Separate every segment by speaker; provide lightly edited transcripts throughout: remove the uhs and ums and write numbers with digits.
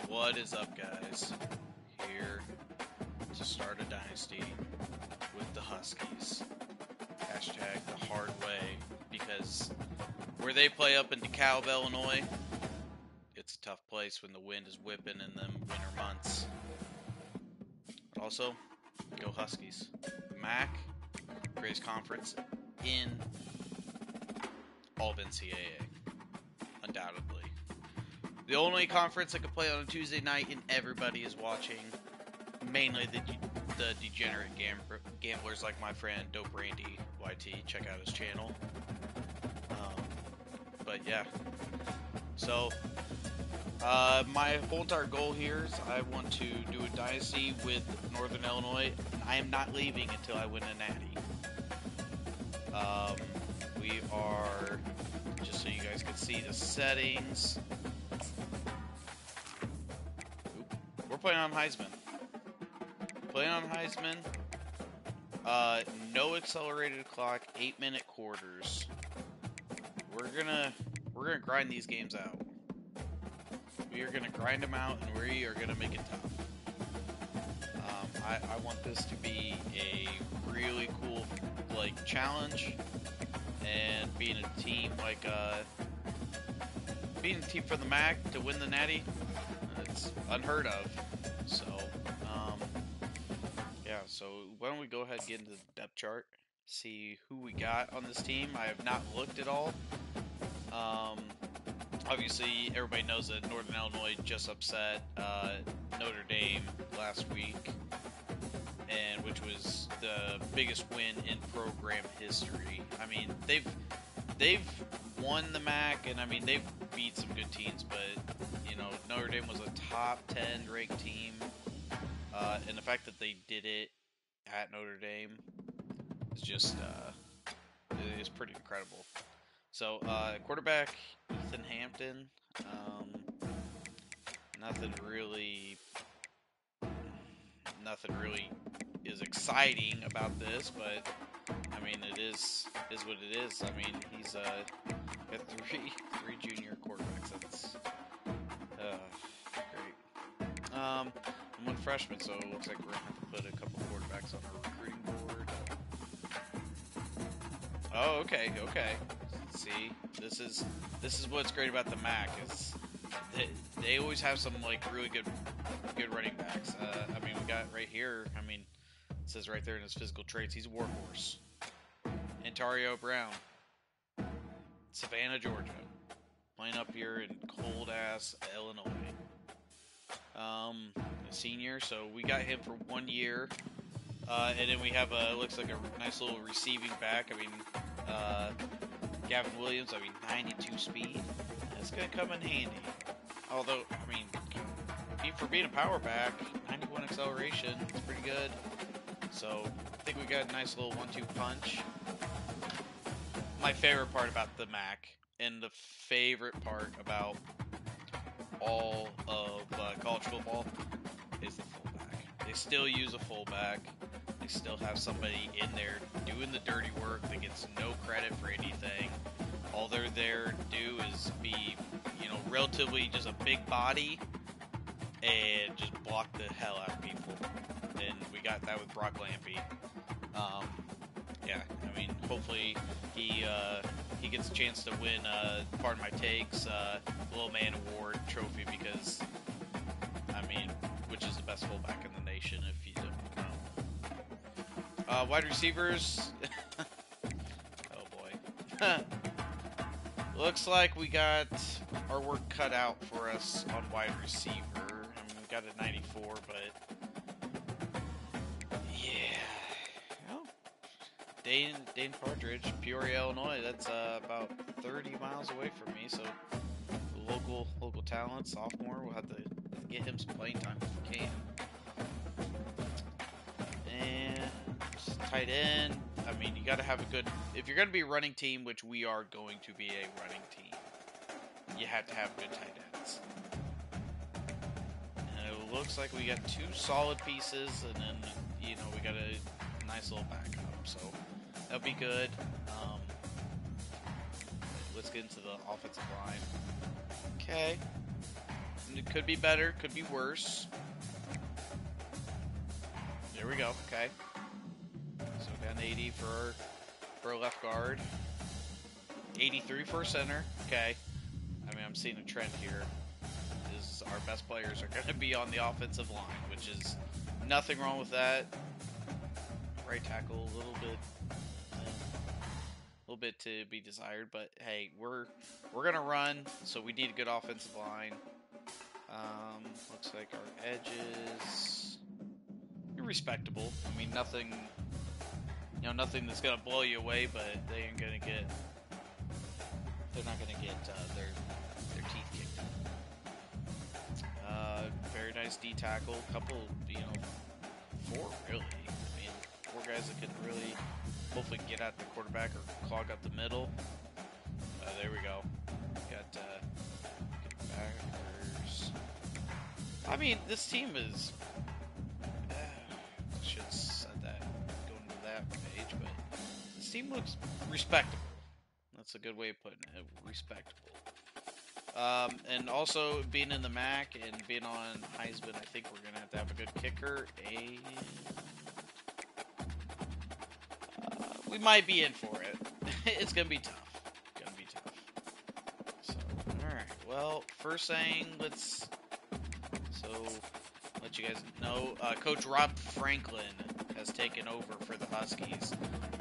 Speaker 1: What is up, guys? Here to start a dynasty with the Huskies. Hashtag the hard way, because where they play up in DeKalb, Illinois, it's a tough place when the wind is whipping in them winter months. But also, go Huskies. The MAC, greatest conference in all of NCAA, undoubtedly. The only conference that can play on a Tuesday night and everybody is watching, mainly the degenerate gamblers like my friend Dope Randy YT. Check out his channel. But yeah, so my whole entire goal here is I want to do a dynasty with Northern Illinois, and I am not leaving until I win a natty. We are, just so you guys can see the settings, we're playing on Heisman. No accelerated clock, 8-minute quarters. We're gonna grind these games out. We are gonna grind them out, and we are gonna make it tough. I want this to be a really cool challenge, and being a team being a team for the MAC to win the natty, it's unheard of. So yeah, so why don't we go ahead and get into the depth chart, see who we got on this team. I have not looked at all. Obviously, everybody knows that Northern Illinois just upset Notre Dame last week, and which was the biggest win in program history. I mean, they've won the MAC, and I mean they've beat some good teams, but you know, Notre Dame was a top 10 ranked team, and the fact that they did it at Notre Dame is just is pretty incredible. So quarterback Ethan Hampton, nothing really is exciting about this, but I mean it is what it is. I mean he's got three junior quarterbacks. That's great. I'm one freshman, so it looks like we're gonna have to put a couple quarterbacks on our recruiting board. Oh, okay. See, this is what's great about the MAC is they always have some really good running backs. I mean, we got right here. I mean, it says right there in his physical traits, he's a workhorse. Ontario Brown, Savannah, Georgia, playing up here in cold ass Illinois. A senior, so we got him for 1 year, and then we have looks like a nice little receiving back. I mean, Gavin Williams, 92 speed. That's going to come in handy. Although, I mean, for being a power back, 91 acceleration, it's pretty good. So, I think we got a nice little 1-2 punch. My favorite part about the MAC, and the favorite part about all of college football, is the fullback. They still use a fullback. They still have somebody in there doing the dirty work that gets no credit for anything. All they're there to do is be, relatively just a big body and just block the hell out of people. And we got that with Brock Lampy. Yeah, I mean, hopefully he gets a chance to win, pardon my takes, Little Man Award trophy, because, I mean, which is the best fullback in the nation if you don't know. Wide receivers. Oh boy. Looks like we got our work cut out for us on wide receiver. I mean, we got a 94, but yeah. Well, Dane Partridge, Peoria, Illinois. That's about 30 miles away from me. So local talent, sophomore. We'll have to get him some playing time if we can. And tight end. I mean, you got to have a good... If you're going to be a running team, which we are going to be a running team, you have to have good tight ends. And it looks like we got 2 solid pieces, and then, we got a nice little backup. So, that'll be good. Let's get into the offensive line. Okay. It could be better, could be worse. There we go. Okay. So down 80 for our left guard. 83 for our center. Okay. I mean, I'm seeing a trend here. Is our best players are going to be on the offensive line, which is nothing wrong with that. Right tackle, a little bit to be desired, but hey, we're gonna run, so we need a good offensive line. Looks like our edges are respectable. I mean, nothing, nothing that's gonna blow you away, but they're not gonna get their teeth kicked in. Very nice D tackle, couple, 4 really. I mean, 4 guys that could really hopefully get at the quarterback or clog up the middle. There we go. Got backers. I mean, this team is. Should have said that going to that page, but this team looks respectable. That's a good way of putting it. Respectable. And also being in the MAC and being on Heisman, I think we're gonna have a good kicker. And we might be in for it. It's gonna be tough. So, all right. Well, first thing, let's let you guys know. Coach Rob Franklin has taken over for the Huskies.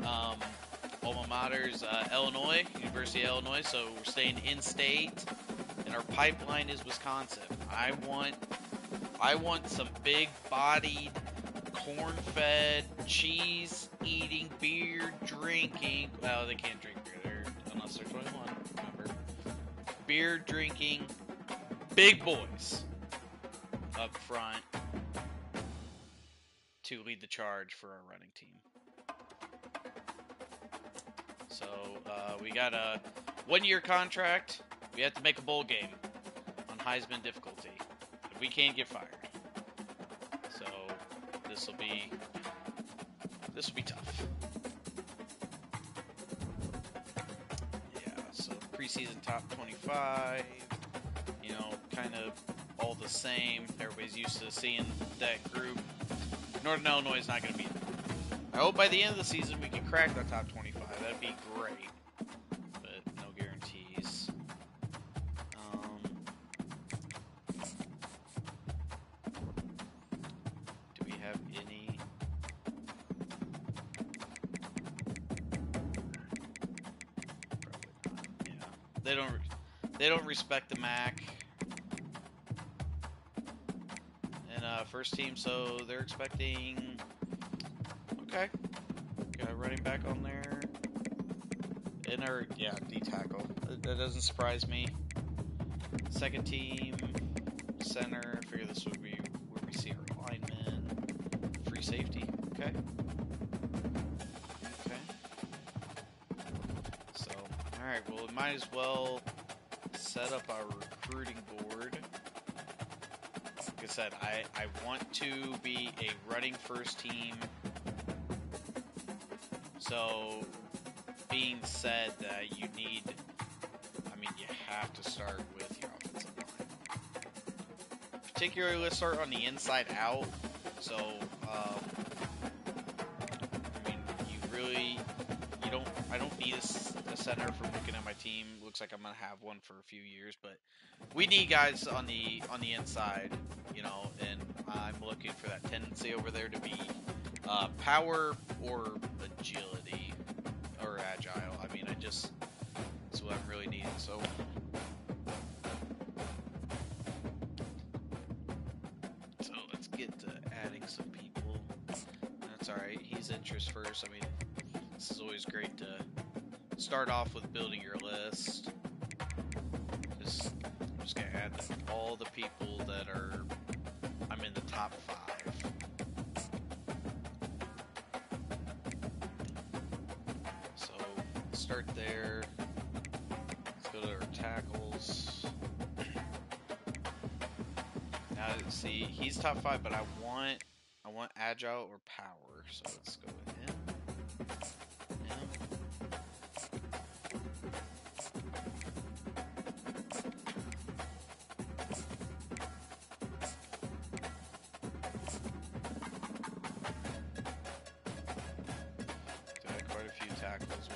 Speaker 1: Alma mater's Illinois, University of Illinois. So we're staying in state, and our pipeline is Wisconsin. I want some big-bodied, corn-fed, cheese-eating, beer-drinking. Well, they can't drink beer unless they're 21. Remember, beer-drinking, big boys up front to lead the charge for our running team. So we got a 1-year contract. We have to make a bowl game on Heisman difficulty. If we can't get fired. So this will be tough. Yeah, so preseason top 25, kind of all the same. Everybody's used to seeing that group. Northern Illinois is not going to be there. I hope by the end of the season we can crack the top 25. That'd be great. But no guarantees. Do we have any? Probably not. Yeah. They don't respect the MAC. And first team, so they're expecting. Okay. Got a running back on there. And our, D tackle. That doesn't surprise me. Second team, center. I figure this would be where we see our linemen. Free safety. Okay. So, alright, well, we might as well set up our recruiting board. Like I said, I want to be a running first team. So, being said that you have to start with your offensive line. Particularly, let's start on the inside out. So, I don't need a center from looking at my team. Looks like I'm going to have one for a few years, but we need guys on the inside, and I'm looking for that tendency over there to be power or agility or agile. That's what I'm really needing. So let's get to adding some people. That's all right. He's interest first. This is always great to start off with building your list. I'm just gonna add all the people that I'm in the top 5. Start there. Let's go to our tackles. Now, see, he's top 5, but I want agile or power. So let's go with him.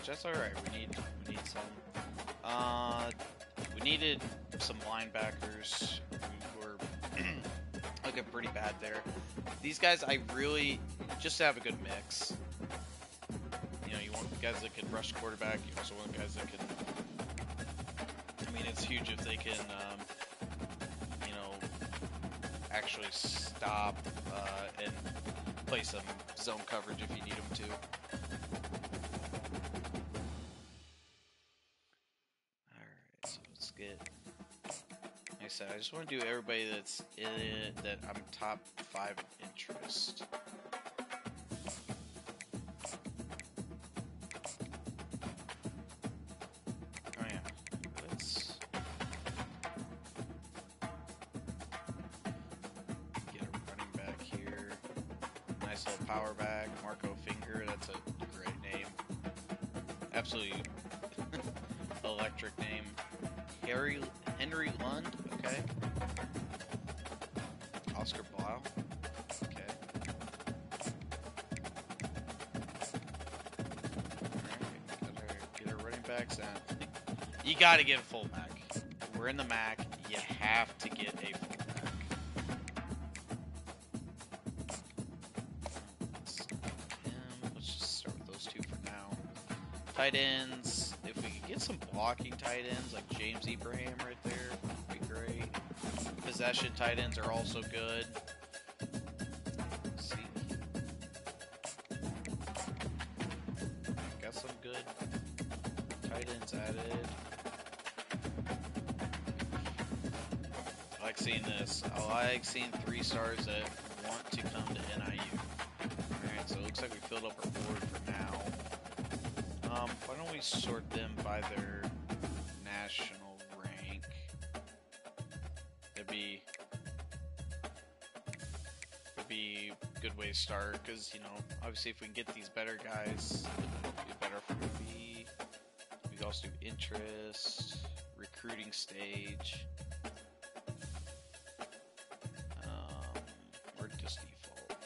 Speaker 1: that's all right. We need some. We needed some linebackers. We were looking pretty bad there. These guys, I really just have a good mix. You know, you want guys that can rush the quarterback. You also want guys that can. I mean, it's huge if they can, you know, actually stop and play some zone coverage if you need them to. Alright, so let's get. Like I said, I just want to do everybody that's in it that I'm top 5 interest. Power back, Marco Finger, that's a great name. Absolutely electric name. Henry Lund, okay. Oscar Blau, okay. Alright, get our running backs down. You gotta get a full back. We're in the MAC, you have to get a full back. Tight ends, if we could get some blocking tight ends like James Ibrahim right there, would be great. Possession tight ends are also good. Let's see. Got some good tight ends added. I like seeing this. I like seeing 3 stars that want to come to NIU. Alright, so it looks like we filled up our board for now. Why don't we sort them by their national rank? That'd be a good way to start, because, you know, obviously if we can get these better guys, it'll be better for me. We can also do interest, recruiting stage. Or just default.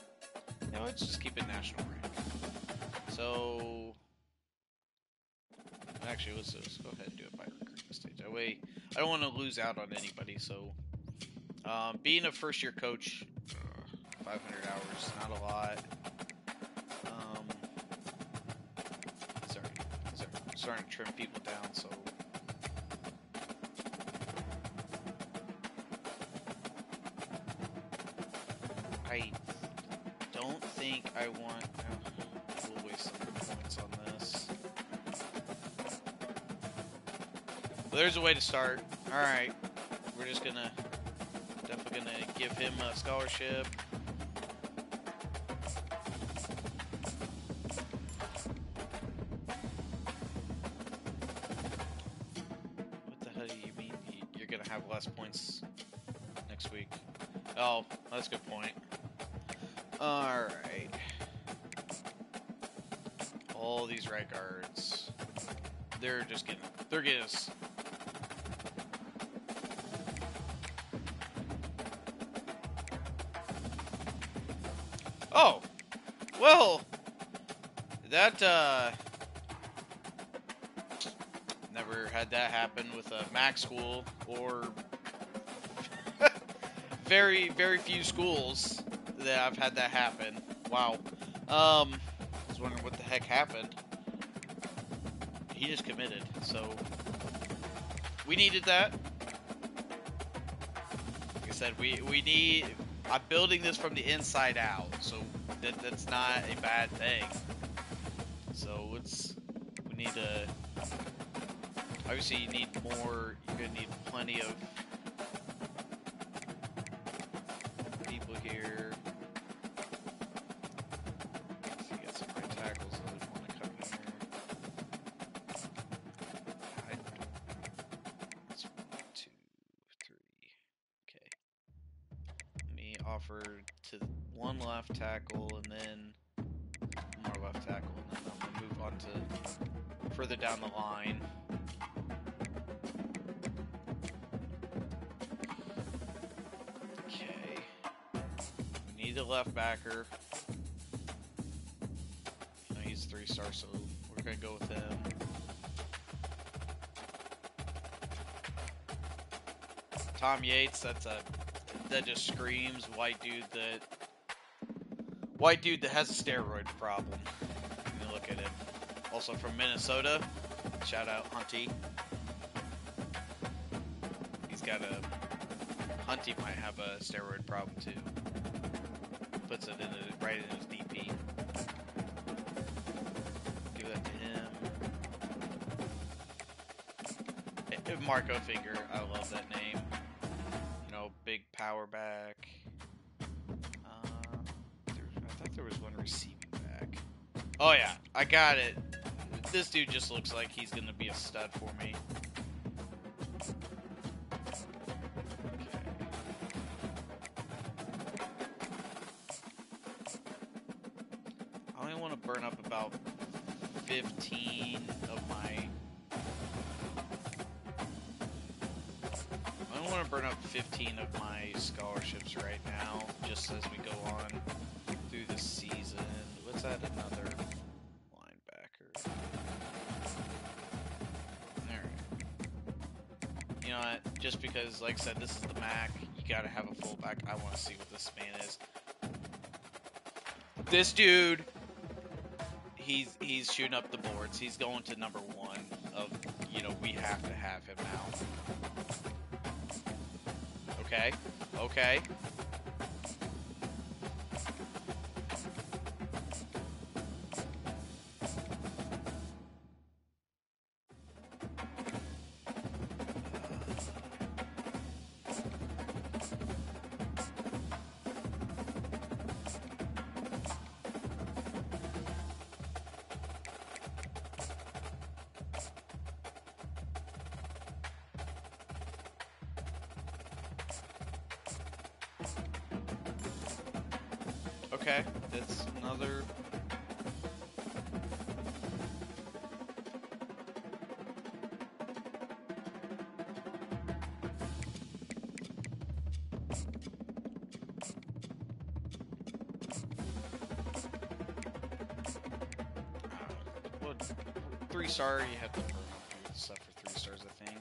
Speaker 1: No, let's just keep it national rank. So... Actually, let's go ahead and do it by recruiting stage. That way, I don't want to lose out on anybody. So, being a first-year coach, 500 hours, not a lot. Starting to trim people down. So, I don't think I want. We'll waste some points on this. But there's a way to start. Alright. We're just definitely gonna give him a scholarship. What the hell do you mean you're gonna have less points next week? Oh, that's a good point. Alright. All these right guards. They're getting us. Oh, well, that, never had that happen with a MAC school, or very, very few schools that I've had that happen. Wow. I was wondering what the heck happened. He just committed, so we needed that. Like I said, we need... I'm building this from the inside out, so that's not a bad thing. So we need to, obviously you need more, you're going to need plenty of people here. So you got some right tackles that would want to come here. That's 1, 2, 3. Okay. Let me offer to 1 left tackle and then 1 more left tackle, and then I'm going to move on to further down the line. Okay. We need a left backer. You know, he's 3-star, so we're Not gonna go with him. Tom Yates, that just screams white dude that has a steroid problem. When you look at him. Also from Minnesota, shout out Hunty. Hunty might have a steroid problem too. Puts it right in his DP. Give that to him. Marco Finger, I love that name. You know, big power back. I thought there was one receiving back. Oh yeah, I got it. This dude just looks like he's gonna be a stud for me. I only want to burn up about 15 of my... I only want to burn up 15 of my scholarships right now, just as we go on through the season. Let's add another linebacker. Alright. You know what? Just because, like I said, this is the MAC, you gotta have a fullback. I want to see what this man is. This dude... He's shooting up the boards. He's going to number 1 of, you know, we have to have him now. Okay. Okay. Okay, that's another... What? 3-star, you have to burn up your stuff for 3 stars, I think.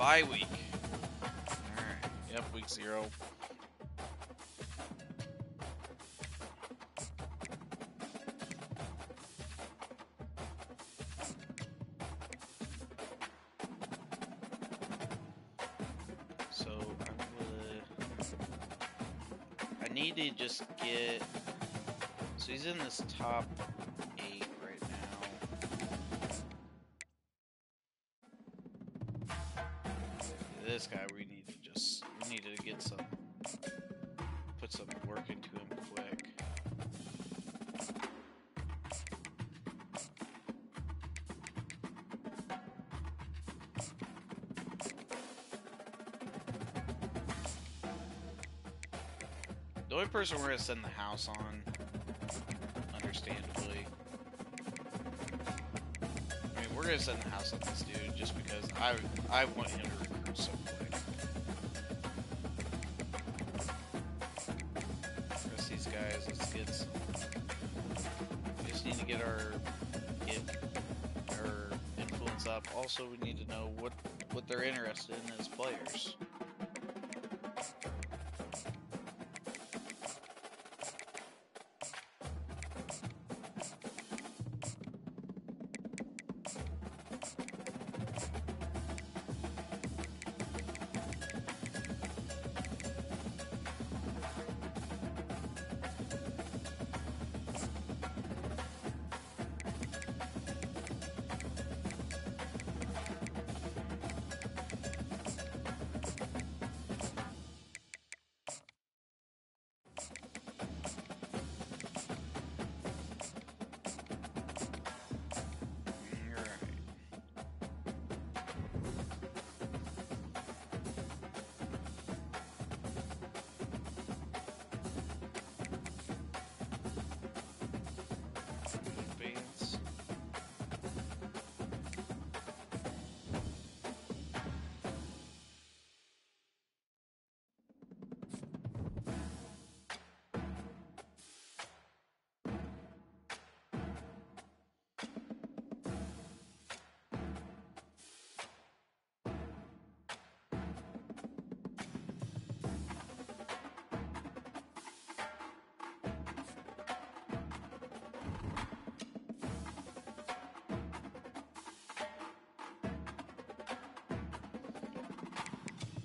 Speaker 1: bye week. Alright, yep, week 0. So, I need to just get... So he's in this top 8 right now. This guy, we need to get some, put some work into him quick. The only person we're gonna send the house on, understandably. I mean, we're gonna send the house on this dude just because I want him to recruit so quick. Rest these guys, let's get some. We just need to get our influence up. Also, we need to know what they're interested in as players.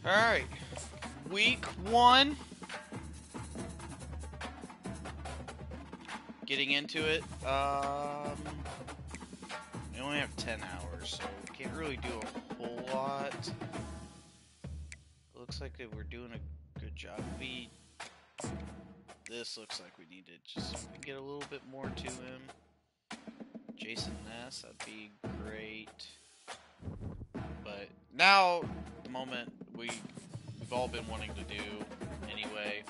Speaker 1: Alright, week 1. Getting into it. We only have 10 hours, so can't really do a whole lot. Looks like that we're doing a good job. This looks like we need to just get a little bit more to him. Jason Ness, that'd be great. But now, the moment we've all been wanting to do anyway.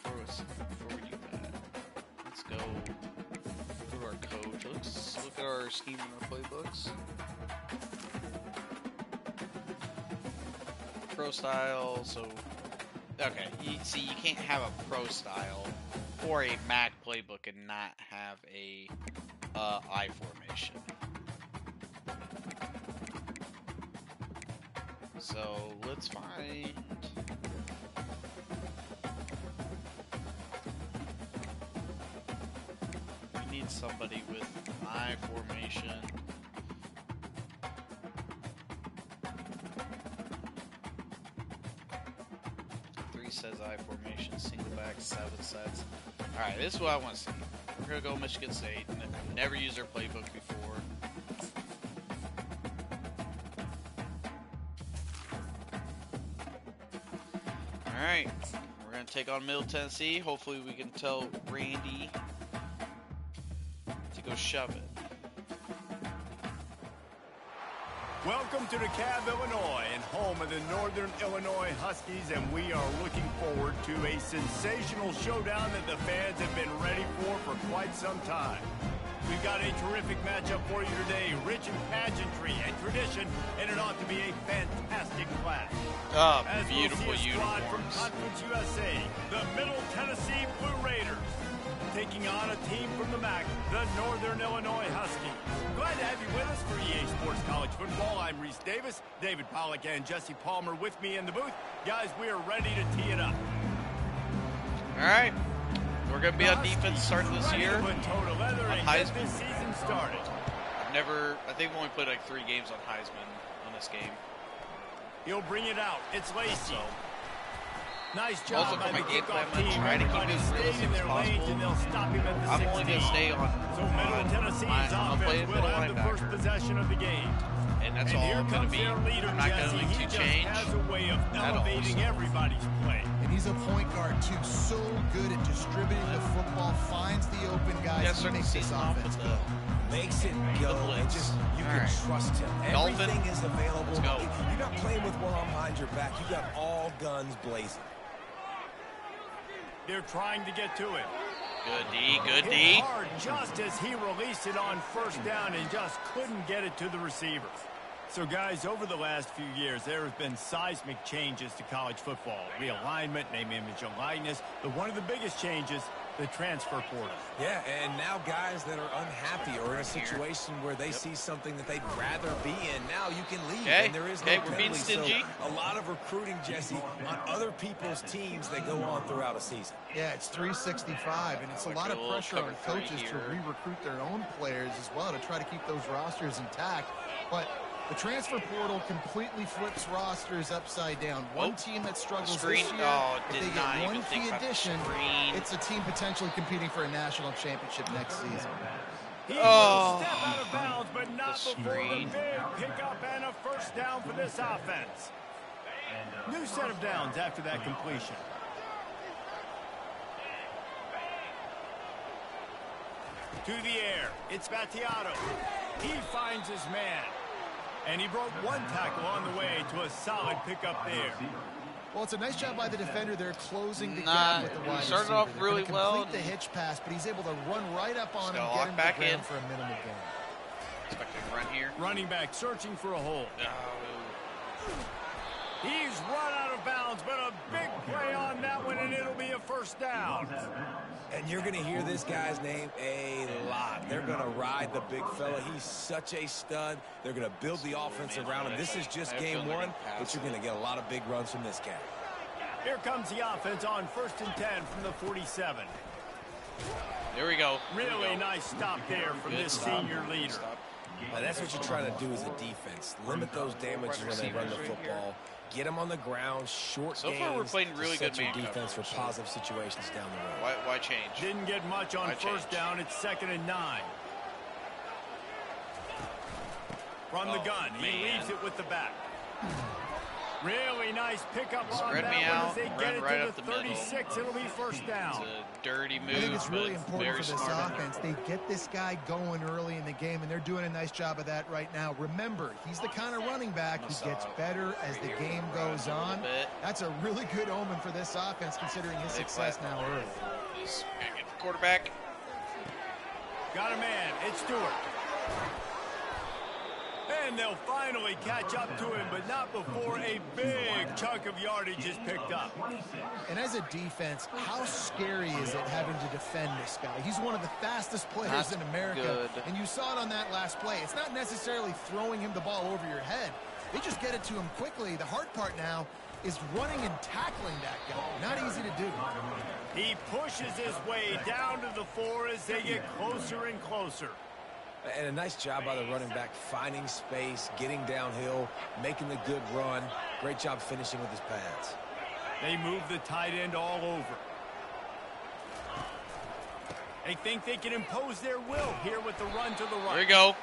Speaker 1: Before we do that, let's go to our coach. Let's look at our scheme and our playbooks. Pro style, so okay. You can't have a pro style or a Mac playbook and not have a I formation. So let's find. We need somebody with I formation. 3 says I formation, single back, 7 sets. Alright, this is what I want to see. We're gonna go Michigan State. Never used their playbook before. Alright, we're going to take on Middle Tennessee. Hopefully we can tell Randy to go shove it.
Speaker 2: Welcome to DeKalb, Illinois, and home of the Northern Illinois Huskies, and we are looking forward to a sensational showdown that the fans have been ready for quite some time. We've got a terrific matchup for you today, rich in pageantry and tradition, and it ought to be a fantastic clash.
Speaker 1: Oh,
Speaker 2: as
Speaker 1: beautiful
Speaker 2: we'll see a squad from
Speaker 1: uniforms.
Speaker 2: Conference USA, the Middle Tennessee Blue Raiders, taking on a team from the MAC, the Northern Illinois Huskies. Glad to have you with us for EA Sports College college football. I'm Reese Davis, David Pollack, and Jesse Palmer with me in the booth. Guys, we are ready to tee it up.
Speaker 1: All right. We're going to be on defense starting this year.
Speaker 2: On
Speaker 1: Heisman.
Speaker 2: this season started.
Speaker 1: I think we've only played like 3 games on Heisman on this game.
Speaker 2: He'll bring it out. It's Lacey.
Speaker 1: So,
Speaker 2: nice job
Speaker 1: also
Speaker 2: by
Speaker 1: for my
Speaker 2: the
Speaker 1: game plan,
Speaker 2: kickoff
Speaker 1: I'm
Speaker 2: team.
Speaker 1: trying to keep
Speaker 2: Everybody
Speaker 1: it as
Speaker 2: stays
Speaker 1: realistic
Speaker 2: in
Speaker 1: as
Speaker 2: their lanes,
Speaker 1: possible.
Speaker 2: and they'll stop him at the
Speaker 1: I'm
Speaker 2: 16.
Speaker 1: only going to stay on.
Speaker 2: So Middle Tennessee's
Speaker 1: I'll play
Speaker 2: offense
Speaker 1: middle
Speaker 2: will have the first
Speaker 1: linebacker.
Speaker 2: possession of the game.
Speaker 1: And that's
Speaker 2: And
Speaker 1: all
Speaker 2: here
Speaker 1: I'm going to
Speaker 2: comes
Speaker 1: be.
Speaker 2: their leader,
Speaker 1: I'm not
Speaker 2: Jesse.
Speaker 1: going
Speaker 2: He
Speaker 1: to
Speaker 2: just
Speaker 1: change
Speaker 2: has a way of
Speaker 1: at all,
Speaker 2: elevating
Speaker 1: so.
Speaker 2: everybody's play.
Speaker 3: And he's a point guard, too. So good at distributing the football, finds the open guys,
Speaker 1: Yeah,
Speaker 3: and makes this offense go.
Speaker 4: Makes it go. And just you can trust him.
Speaker 1: Dolphin.
Speaker 4: Everything is available.
Speaker 1: Let's go.
Speaker 4: You're not playing with one arm behind your back. You got all guns blazing.
Speaker 2: They're trying to get to it.
Speaker 1: Good D, good
Speaker 2: Hit
Speaker 1: D.
Speaker 2: hard just as he released it on first down and just couldn't get it to the receiver. So, guys, over the last few years, there have been seismic changes to college football. Realignment, name, image, and likeness. But one of the biggest changes, the transfer portal.
Speaker 4: Yeah, and now guys that are unhappy or in a situation where they see something that they'd rather be in, now you can leave.
Speaker 1: Okay,
Speaker 4: And there is
Speaker 1: okay,
Speaker 4: no
Speaker 1: we're being
Speaker 4: penalty.
Speaker 1: stingy.
Speaker 4: So a lot of recruiting, Jesse, on other people's teams that go on throughout a season.
Speaker 3: Yeah, it's 365, and it's a lot of pressure on coaches to re-recruit their own players as well to try to keep those rosters intact. But the transfer portal completely flips rosters upside down. One team that struggles this year, if they get one key addition, it's a team potentially competing for a national championship next season.
Speaker 2: He will step out of bounds, but not
Speaker 1: The
Speaker 2: before the
Speaker 1: screen.
Speaker 2: big pickup and a first down for this offense. New set of downs after that completion. To the air, it's Battiato. He finds his man. And he broke one tackle on the way to a solid pickup there.
Speaker 3: Well, it's a nice job by the defender there, closing the gap with the wide
Speaker 1: started
Speaker 3: receiver.
Speaker 1: off
Speaker 3: They're
Speaker 1: really
Speaker 3: gonna
Speaker 1: well.
Speaker 3: complete the hitch pass, but he's able to run right up on him,
Speaker 1: gotta
Speaker 3: get
Speaker 1: lock
Speaker 3: him
Speaker 1: back
Speaker 3: to the ground
Speaker 1: in.
Speaker 3: for a minimal gain.
Speaker 1: Expecting a run here.
Speaker 2: Running back searching for a hole.
Speaker 1: Oh.
Speaker 2: He's run out of bounds, but a big play on that one, and it'll be a first down.
Speaker 4: And you're going to hear this guy's name a lot. They're going to ride the big fella. He's such a stud. They're going to build the offense around him. This is just game one, but you're going to get a lot of big runs from this guy.
Speaker 2: Here comes the offense on 1st and 10 from the 47.
Speaker 1: There we go.
Speaker 2: Really nice stop there from this senior leader.
Speaker 4: Now, that's what you're trying to do as a defense. Limit those damages when they run the football. Get them on the ground, short
Speaker 1: So
Speaker 4: gains.
Speaker 1: far, we're playing really
Speaker 4: to set
Speaker 1: good
Speaker 4: your
Speaker 1: man
Speaker 4: defense
Speaker 1: coverage.
Speaker 4: for positive situations down the road.
Speaker 1: Why change?
Speaker 2: Didn't get much on
Speaker 1: Why
Speaker 2: first
Speaker 1: change?
Speaker 2: down. It's 2nd and 9. From the gun, he leaves it with the back. Really nice pickup on
Speaker 1: Spread
Speaker 2: that
Speaker 1: me
Speaker 2: one
Speaker 1: out,
Speaker 2: as they
Speaker 1: run
Speaker 2: get it
Speaker 1: right
Speaker 2: to
Speaker 1: up
Speaker 2: the
Speaker 1: the middle.
Speaker 2: 36. It'll be first down.
Speaker 1: It's a dirty move.
Speaker 3: I think it's really
Speaker 1: but
Speaker 3: important
Speaker 1: very
Speaker 3: for this
Speaker 1: smart.
Speaker 3: offense. They get this guy going early in the game, and they're doing a nice job of that right now. Remember, he's the kind of running back who gets better as the game goes on. That's a really good omen for this offense, considering his success now early.
Speaker 1: He's gonna get the quarterback.
Speaker 2: Got a man. It's Stewart. And they'll finally catch up to him, but not before a big chunk of yardage is picked up.
Speaker 3: And as a defense, how scary is it having to defend this guy? He's one of the fastest players
Speaker 1: That's
Speaker 3: in America.
Speaker 1: good.
Speaker 3: And you saw it on that last play. It's not necessarily throwing him the ball over your head. They just get it to him quickly. The hard part now is running and tackling that guy. Not easy to do.
Speaker 2: He pushes his way down to the 4 as they get closer and closer.
Speaker 4: And a nice job by the running back, finding space, getting downhill, making the good run. Great job finishing with his pads.
Speaker 2: They move the tight end all over. They think they can impose their will here with the run to the right.
Speaker 1: There we go.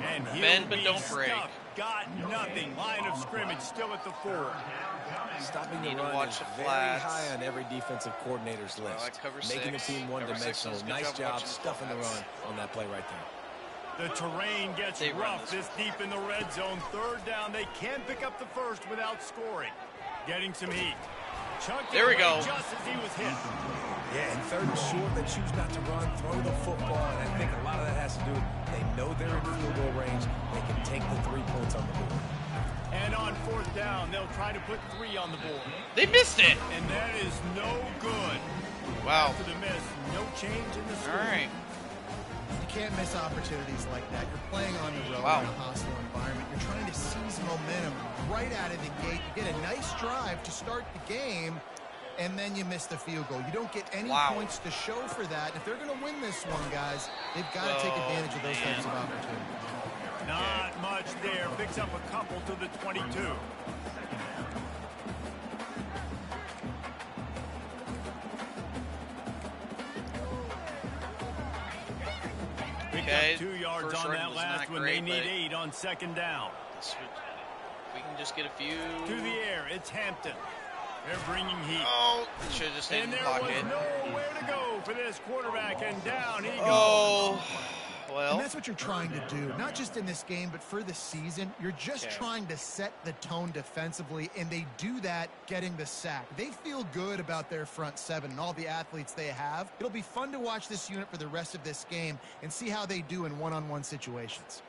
Speaker 2: And he'll
Speaker 1: Bend, but
Speaker 2: be
Speaker 1: don't break.
Speaker 2: stuffed. Got nothing. Line of scrimmage still at the 4.
Speaker 4: Stopping the
Speaker 1: Need to
Speaker 4: run
Speaker 1: watch
Speaker 4: is
Speaker 1: the
Speaker 4: very
Speaker 1: flats.
Speaker 4: high on every defensive coordinator's list.
Speaker 1: like cover
Speaker 4: Making the
Speaker 1: 6.
Speaker 4: team
Speaker 1: Cover 6
Speaker 4: one-dimensional.
Speaker 1: does a good
Speaker 4: Nice
Speaker 1: job
Speaker 4: job
Speaker 1: watching the
Speaker 4: stuffing the
Speaker 1: flats.
Speaker 4: run on that play right there.
Speaker 2: The terrain gets
Speaker 1: They run
Speaker 2: rough
Speaker 1: this
Speaker 2: this deep in the red zone. 3rd down. They can't pick up the first without scoring. Getting some heat. Chunked
Speaker 1: There we
Speaker 2: it
Speaker 1: go.
Speaker 2: away just as he was hit.
Speaker 4: Yeah, and 3rd and short, they choose not to run, throw the football, and I think a lot of that has to do with they know they're in field goal range. They can take the 3 points on the board.
Speaker 2: And on 4th down, they'll try to put 3 on the board.
Speaker 1: They missed it.
Speaker 2: And that is no good.
Speaker 1: Wow.
Speaker 2: After the miss, no change in the score.
Speaker 1: All right.
Speaker 3: You can't miss opportunities like that. You're playing on the road in a hostile environment. You're trying to seize momentum right out of the gate. You get a nice drive to start the game, and then you miss the field goal. You don't get any points to show for that. And if they're going to win this one, guys, they've got to take advantage of those types of opportunities.
Speaker 2: Not much there. Picks up a couple to the 22.
Speaker 1: Okay,
Speaker 2: 2 yards on that last one. They need 8 on second down.
Speaker 1: We can just get a few.
Speaker 2: To the air. It's Hampton. They're bringing heat.
Speaker 1: Oh, should have just stayed in the pocket.
Speaker 2: And there was nowhere to go for this quarterback, and down he goes.
Speaker 1: Oh, well.
Speaker 3: And that's what you're trying to do, not just in this game, but for the season. You're just trying to set the tone defensively, and they do that getting the sack. They feel good about their front seven and all the athletes they have. It'll be fun to watch this unit for the rest of this game and see how they do in one-on-one situations.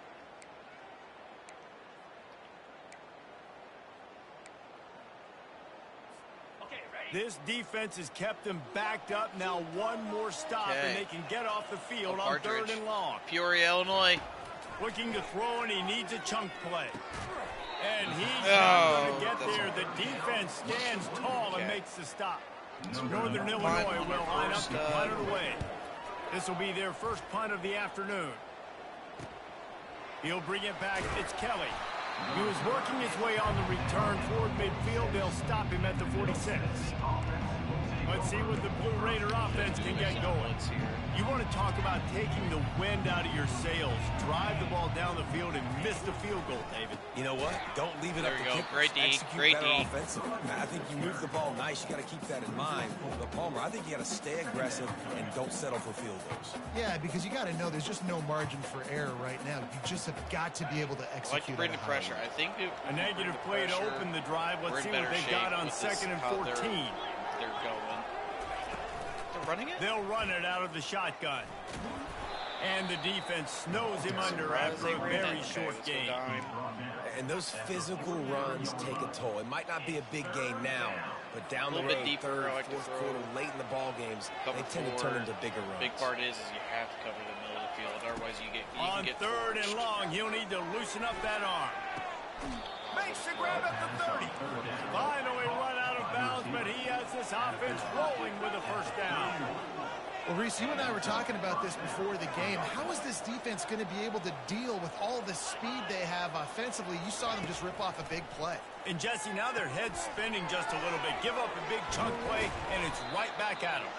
Speaker 2: This defense has kept them backed up. Now one more stop, and they can get off the field on 3rd and long.
Speaker 1: Peoria, Illinois.
Speaker 2: Looking to throw, and he needs a chunk play. And he's not going to get there. The defense stands tall and makes the stop. Northern Illinois will line up to punt it away. This will be their first punt of the afternoon. He'll bring it back. It's Kelly. He was working his way on the return toward midfield. They'll stop him at the 46. Let's see what the Blue Raider offense can get going. You want to talk about taking the wind out of your sails. Drive the ball down the field and miss the field goal, David.
Speaker 4: You know what? Don't leave it up to kickers.
Speaker 1: Great D. Great D.
Speaker 4: Offensively. I think you move the ball nice. You got to keep that in mind. But Palmer, I think you got to stay aggressive and don't settle for field goals.
Speaker 3: Yeah, because you got to know there's just no margin for error right now. You just have got to be able to execute.
Speaker 1: Like bring the pressure. I think
Speaker 2: a negative play to open the drive. Let's see what they've got on 2nd and 14.
Speaker 1: They're going. Running it?
Speaker 2: They'll run it out of the shotgun. And the defense snows him under after a very short game.
Speaker 4: And those physical runs take a toll. It might not be a big gain now, but down the road, 3rd, 4th quarter, late in the ball games, they tend to turn into bigger runs.
Speaker 1: Big part is you have to cover the middle of the field. Otherwise, you get
Speaker 2: on 3rd and long, he'll need to loosen up that arm. Makes the grab at the 30. Finally run out of bounds, but he has this offense rolling with a first down.
Speaker 3: Well, Reese, you and I were talking about this before the game. How is this defense going to be able to deal with all the speed they have offensively? You saw them just rip off a big play.
Speaker 2: And, Jesse, now their head's spinning just a little bit. Give up a big chunk play, and it's right back at them.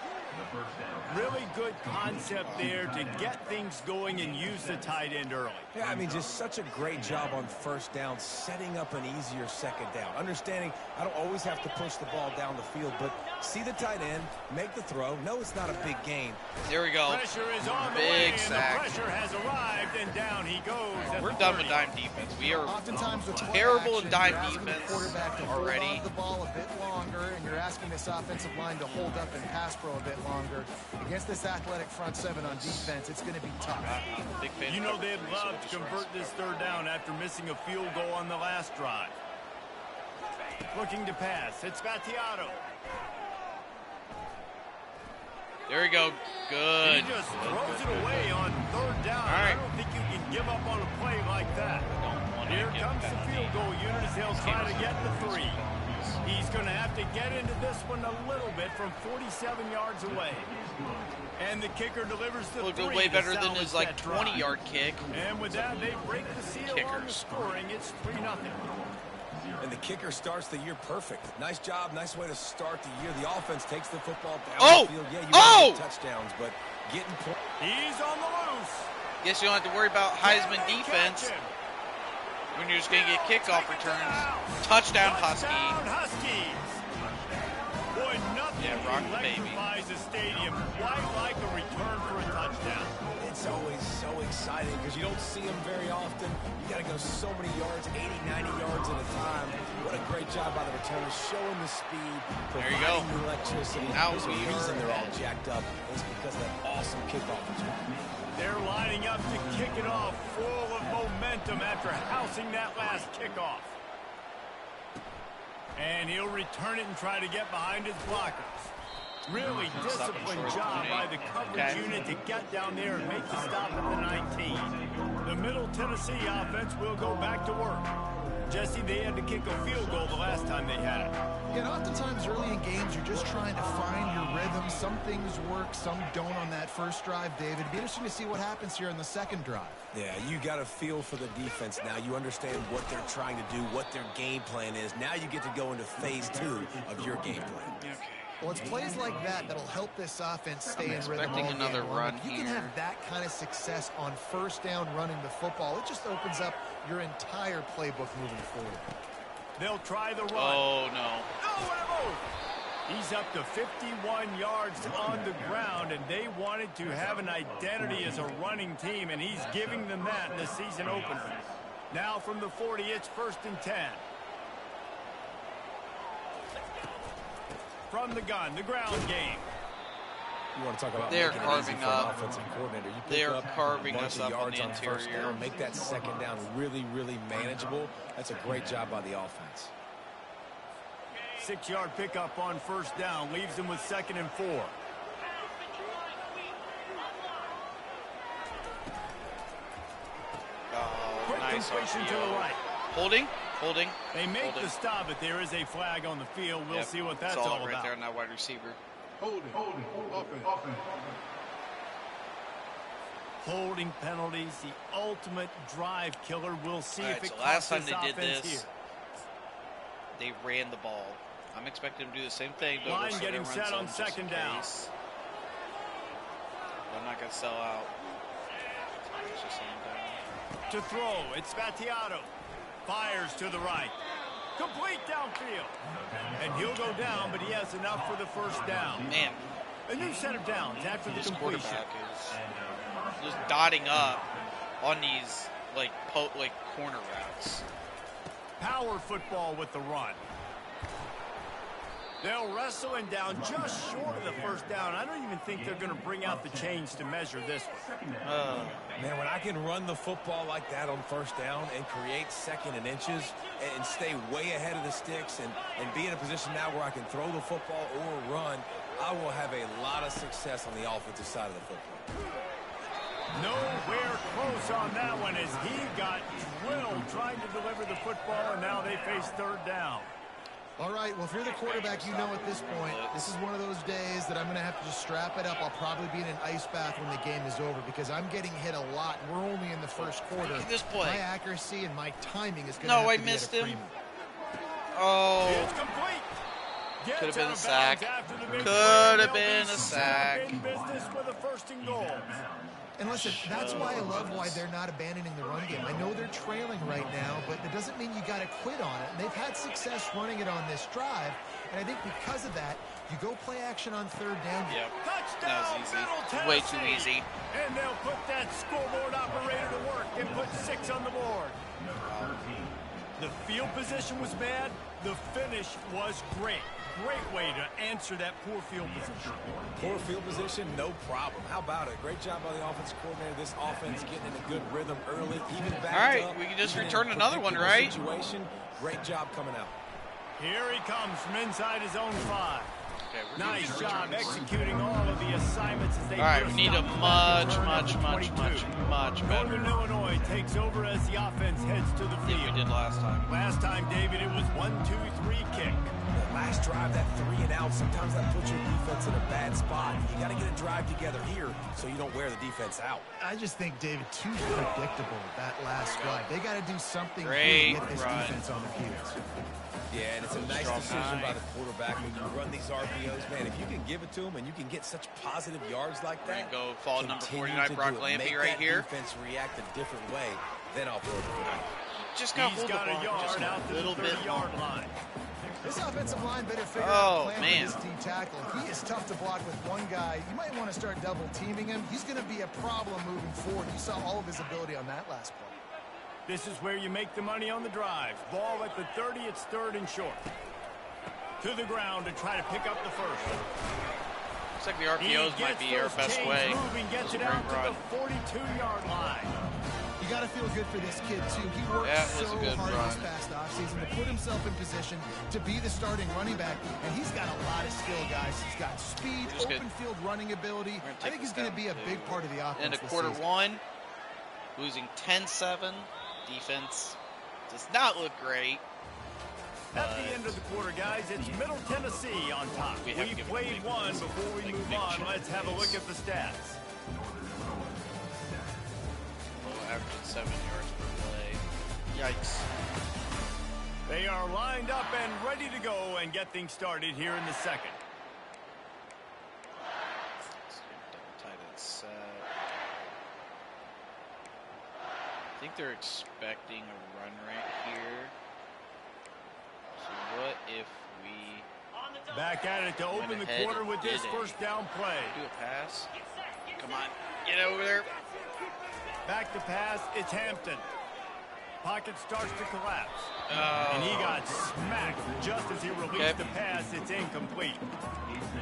Speaker 2: Really good concept there to get things going and use the tight end early.
Speaker 4: Yeah, I mean, just such a great job on first down, setting up an easier second down. Understanding I don't always have to push the ball down the field, but see the tight end, make the throw. No, it's not a big gain.
Speaker 1: There we go.
Speaker 2: Pressure is on the way, and the pressure has arrived, and down he goes.
Speaker 1: We're done with dime defense. We are
Speaker 3: oftentimes with
Speaker 1: terrible in dime
Speaker 3: defense
Speaker 1: already.
Speaker 3: The ball a bit longer, and you're asking this offensive line to hold up and pass pro a bit longer. Against this athletic front seven on defense, it's going to be tough.
Speaker 2: You know they'd love to convert this 3rd down after missing a field goal on the last drive. Looking to pass. It's Battiato.
Speaker 1: There we go. Good.
Speaker 2: He just throws it away on 3rd down. I don't think you can give up on a play like that. Here comes the field goal unit as they'll try to get the 3. He's going to have to get into this one a little bit from 47 yards away. And the kicker delivers the 3.
Speaker 1: Looked way better than his 20-yard kick.
Speaker 2: And with that, they break the seal on the scoring. It's 3-0.
Speaker 4: And the kicker starts the year perfect. Nice job, nice way to start the year. The offense takes the football down the field. Yeah, you get touchdowns, but getting points.
Speaker 2: He's on the loose.
Speaker 1: Guess you don't have to worry about Heisman defense when you're just going to get kickoff returns. Touchdown, Huskies.
Speaker 2: Boy, nothing electrifies the stadium quite like a return for a touchdown.
Speaker 4: It's always so exciting because you don't see them very often. You got to go so many yards, 80, 90 yards at a time. What a great job by the returners, showing the speed, providing the electricity. There's a reason they're all jacked up. It's because of that awesome kickoff return.
Speaker 2: They're lining up to kick it off, full of momentum after housing that last kickoff. And he'll return it and try to get behind his blockers. Really disciplined job by the coverage unit to get down there and make the stop at the 19. The Middle Tennessee offense will go back to work. Jesse, they had to kick a field goal the last time they had it.
Speaker 3: Yeah, and oftentimes early in games, you're just trying to find your rhythm. Some things work, some don't on that first drive, David. It'd be interesting to see what happens here in the second drive.
Speaker 4: Yeah, you got a feel for the defense now. You understand what they're trying to do, what their game plan is. Now you get to go into phase 2 of your game plan.
Speaker 1: Okay.
Speaker 3: Well, it's plays like that that'll help this offense stay in rhythm.
Speaker 1: Expecting another run
Speaker 3: here. You can have that kind of success on first down running the football. It just opens up your entire playbook moving forward.
Speaker 2: They'll try the run.
Speaker 1: Oh, no.
Speaker 2: Oh, what a move! He's up to 51 yards on the ground, and they wanted to have an identity as a running team, and he's giving them that in the season opener. Now from the 40, it's 1st and 10. From the gun, the ground game.
Speaker 4: You want to talk about
Speaker 1: they're
Speaker 4: making
Speaker 1: carving
Speaker 4: it easy for an
Speaker 1: up.
Speaker 4: Offensive coordinator. You
Speaker 1: They're
Speaker 4: pick up
Speaker 1: carving
Speaker 4: a bunch
Speaker 1: us
Speaker 4: of
Speaker 1: up on
Speaker 4: yards
Speaker 1: the
Speaker 4: on first
Speaker 1: interior.
Speaker 4: down, make that second down really, really manageable. That's a great job by the offense.
Speaker 2: 6-yard pickup on first down leaves them with 2nd and 4.
Speaker 1: Oh,
Speaker 2: Quick
Speaker 1: nice
Speaker 2: completion to the
Speaker 1: RPO.
Speaker 2: right.
Speaker 1: Holding.
Speaker 2: They make
Speaker 1: Holding.
Speaker 2: the stop, but there is a flag on the field. We'll
Speaker 1: Yep,
Speaker 2: see what that's
Speaker 1: it's
Speaker 2: all
Speaker 1: right
Speaker 2: about.
Speaker 1: there on that wide receiver.
Speaker 2: Holding penalties, the ultimate drive killer. We'll see
Speaker 1: All
Speaker 2: if
Speaker 1: right,
Speaker 2: it
Speaker 1: so
Speaker 2: costs
Speaker 1: last time
Speaker 2: this
Speaker 1: they did
Speaker 2: offense
Speaker 1: this,
Speaker 2: here.
Speaker 1: they ran the ball. I'm expecting them to do the same thing, but
Speaker 2: Line
Speaker 1: we're
Speaker 2: getting
Speaker 1: run
Speaker 2: set
Speaker 1: some
Speaker 2: on
Speaker 1: just in
Speaker 2: 2nd down.
Speaker 1: case. I'm not going to sell out. It's just laying down.
Speaker 2: To throw, it's Spatiato. Fires to the right. Complete downfield. And he'll go down, but he has enough for the first down.
Speaker 1: Man,
Speaker 2: A new set of downs after the
Speaker 1: this
Speaker 2: completion.
Speaker 1: quarterback is just dotting up on these like corner routes.
Speaker 2: Power football with the run. They'll wrestle him down just short of the first down. I don't even think they're going to bring out the chains to measure this one.
Speaker 4: Man, when I can run the football like that on first down and create 2nd and inches and stay way ahead of the sticks and be in a position now where I can throw the football or run, I will have a lot of success on the offensive side of the football.
Speaker 2: Nowhere close on that one as he got drilled trying to deliver the football, and now they face 3rd down.
Speaker 3: All right, well, if you're the quarterback, you know at this point, this is one of those days that I'm going to have to just strap it up. I'll probably be in an ice bath when the game is over because I'm getting hit a lot. We're only in the first quarter.
Speaker 1: Look at this play.
Speaker 3: My accuracy and my timing is going to have to be
Speaker 1: missed
Speaker 3: at a
Speaker 1: him.
Speaker 3: premium.
Speaker 1: Oh,
Speaker 2: It's complete.
Speaker 1: could have
Speaker 2: Gets
Speaker 1: been
Speaker 2: out
Speaker 1: a
Speaker 2: of
Speaker 1: sack.
Speaker 2: bounds after the big
Speaker 1: Could
Speaker 2: play.
Speaker 1: have been
Speaker 2: They'll
Speaker 1: a
Speaker 2: be
Speaker 1: sack.
Speaker 2: in business with a 1st and goal.
Speaker 3: And listen, that's why I love why they're not abandoning the run game. I know they're trailing right now, but it doesn't mean you got to quit on it. And they've had success running it on this drive, and I think because of that, you go play action on 3rd down.
Speaker 1: Yep.
Speaker 2: Touchdown,
Speaker 1: That was easy.
Speaker 2: Middle Tennessee.
Speaker 1: Way too easy.
Speaker 2: And they'll put that scoreboard operator to work and put 6 on the board. The field position was bad. The finish was great. Great way to answer that poor field position.
Speaker 4: Poor field position, no problem. How about it? Great job by the offensive coordinator. This offense getting in a good rhythm early, even back
Speaker 1: All right,
Speaker 4: up,
Speaker 1: we can just
Speaker 4: even in
Speaker 1: return another one,
Speaker 4: predictable
Speaker 1: right?
Speaker 4: Situation. Great job coming out.
Speaker 2: Here he comes from inside his own 5.
Speaker 1: Okay, we're
Speaker 2: Nice
Speaker 1: good to
Speaker 2: job
Speaker 1: return this.
Speaker 2: executing all of the assignments as they
Speaker 1: All right, we need a much better.
Speaker 2: Northern Illinois takes over as the offense heads to the
Speaker 1: than
Speaker 2: field.
Speaker 1: we did last time.
Speaker 2: Last time, David, it was 1-2-3 kick.
Speaker 4: The last drive, that 3 and out, sometimes that puts your defense in a bad spot. You got to get a drive together here so you don't wear the defense out.
Speaker 3: I just think, David, too predictable that last drive. They got to do something
Speaker 1: Great
Speaker 3: to get this
Speaker 1: run.
Speaker 3: defense on their heels.
Speaker 4: Yeah, and it's a nice
Speaker 1: Strong
Speaker 4: decision
Speaker 1: nine.
Speaker 4: by the quarterback when you run these RPOs. Man, if you can give it to them and you can get such positive yards like
Speaker 1: We're
Speaker 4: that,
Speaker 1: gonna go fall number
Speaker 4: continue
Speaker 1: 49,
Speaker 4: to
Speaker 1: Brock
Speaker 4: do it.
Speaker 1: Lampy
Speaker 4: Make
Speaker 1: right
Speaker 4: that
Speaker 1: here.
Speaker 4: defense react a different way, then I'll throw the football.
Speaker 1: Just got
Speaker 2: He's
Speaker 1: hold the
Speaker 2: got a
Speaker 1: ball just
Speaker 2: yard out
Speaker 1: a
Speaker 2: to
Speaker 1: little
Speaker 2: the
Speaker 1: bit
Speaker 2: 30-yard line.
Speaker 3: This offensive line better figure
Speaker 1: Oh,
Speaker 3: out a plan
Speaker 1: man.
Speaker 3: for this D tackle. He is tough to block with one guy. You might want to start double teaming him. He's going to be a problem moving forward. You saw all of his ability on that last play.
Speaker 2: This is where you make the money on the drive. Ball at the 30, it's 3rd and short. To the ground to try to pick up the first.
Speaker 1: Looks like the RPOs might be our best way.
Speaker 2: Moving, gets it
Speaker 1: Great
Speaker 2: out to
Speaker 1: run.
Speaker 2: the 42-yard line.
Speaker 3: He's You got to feel good for this kid, too. He worked so hard this past offseason to put himself in position to be the starting running back, and he's got a lot of skill, guys. He's got speed, open field running ability. I think he's going to be a big part of the offense.
Speaker 1: Into quarter one, losing 10-7. Defense does not look great.
Speaker 2: At the end of the quarter, guys, it's Middle Tennessee on top. We played one before we move on. Let's have a look at the stats.
Speaker 1: Averaging 7 yards per play. Yikes.
Speaker 2: They are lined up and ready to go and get things started here in the second.
Speaker 1: Tight end set. I think they're expecting a run right here. So what if we
Speaker 2: back at it to open the quarter with this first down play?
Speaker 1: Do a pass. Come on, get over there.
Speaker 2: Back to pass, it's Hampton. Pocket starts to collapse. And he got smacked just as he released the pass. It's incomplete.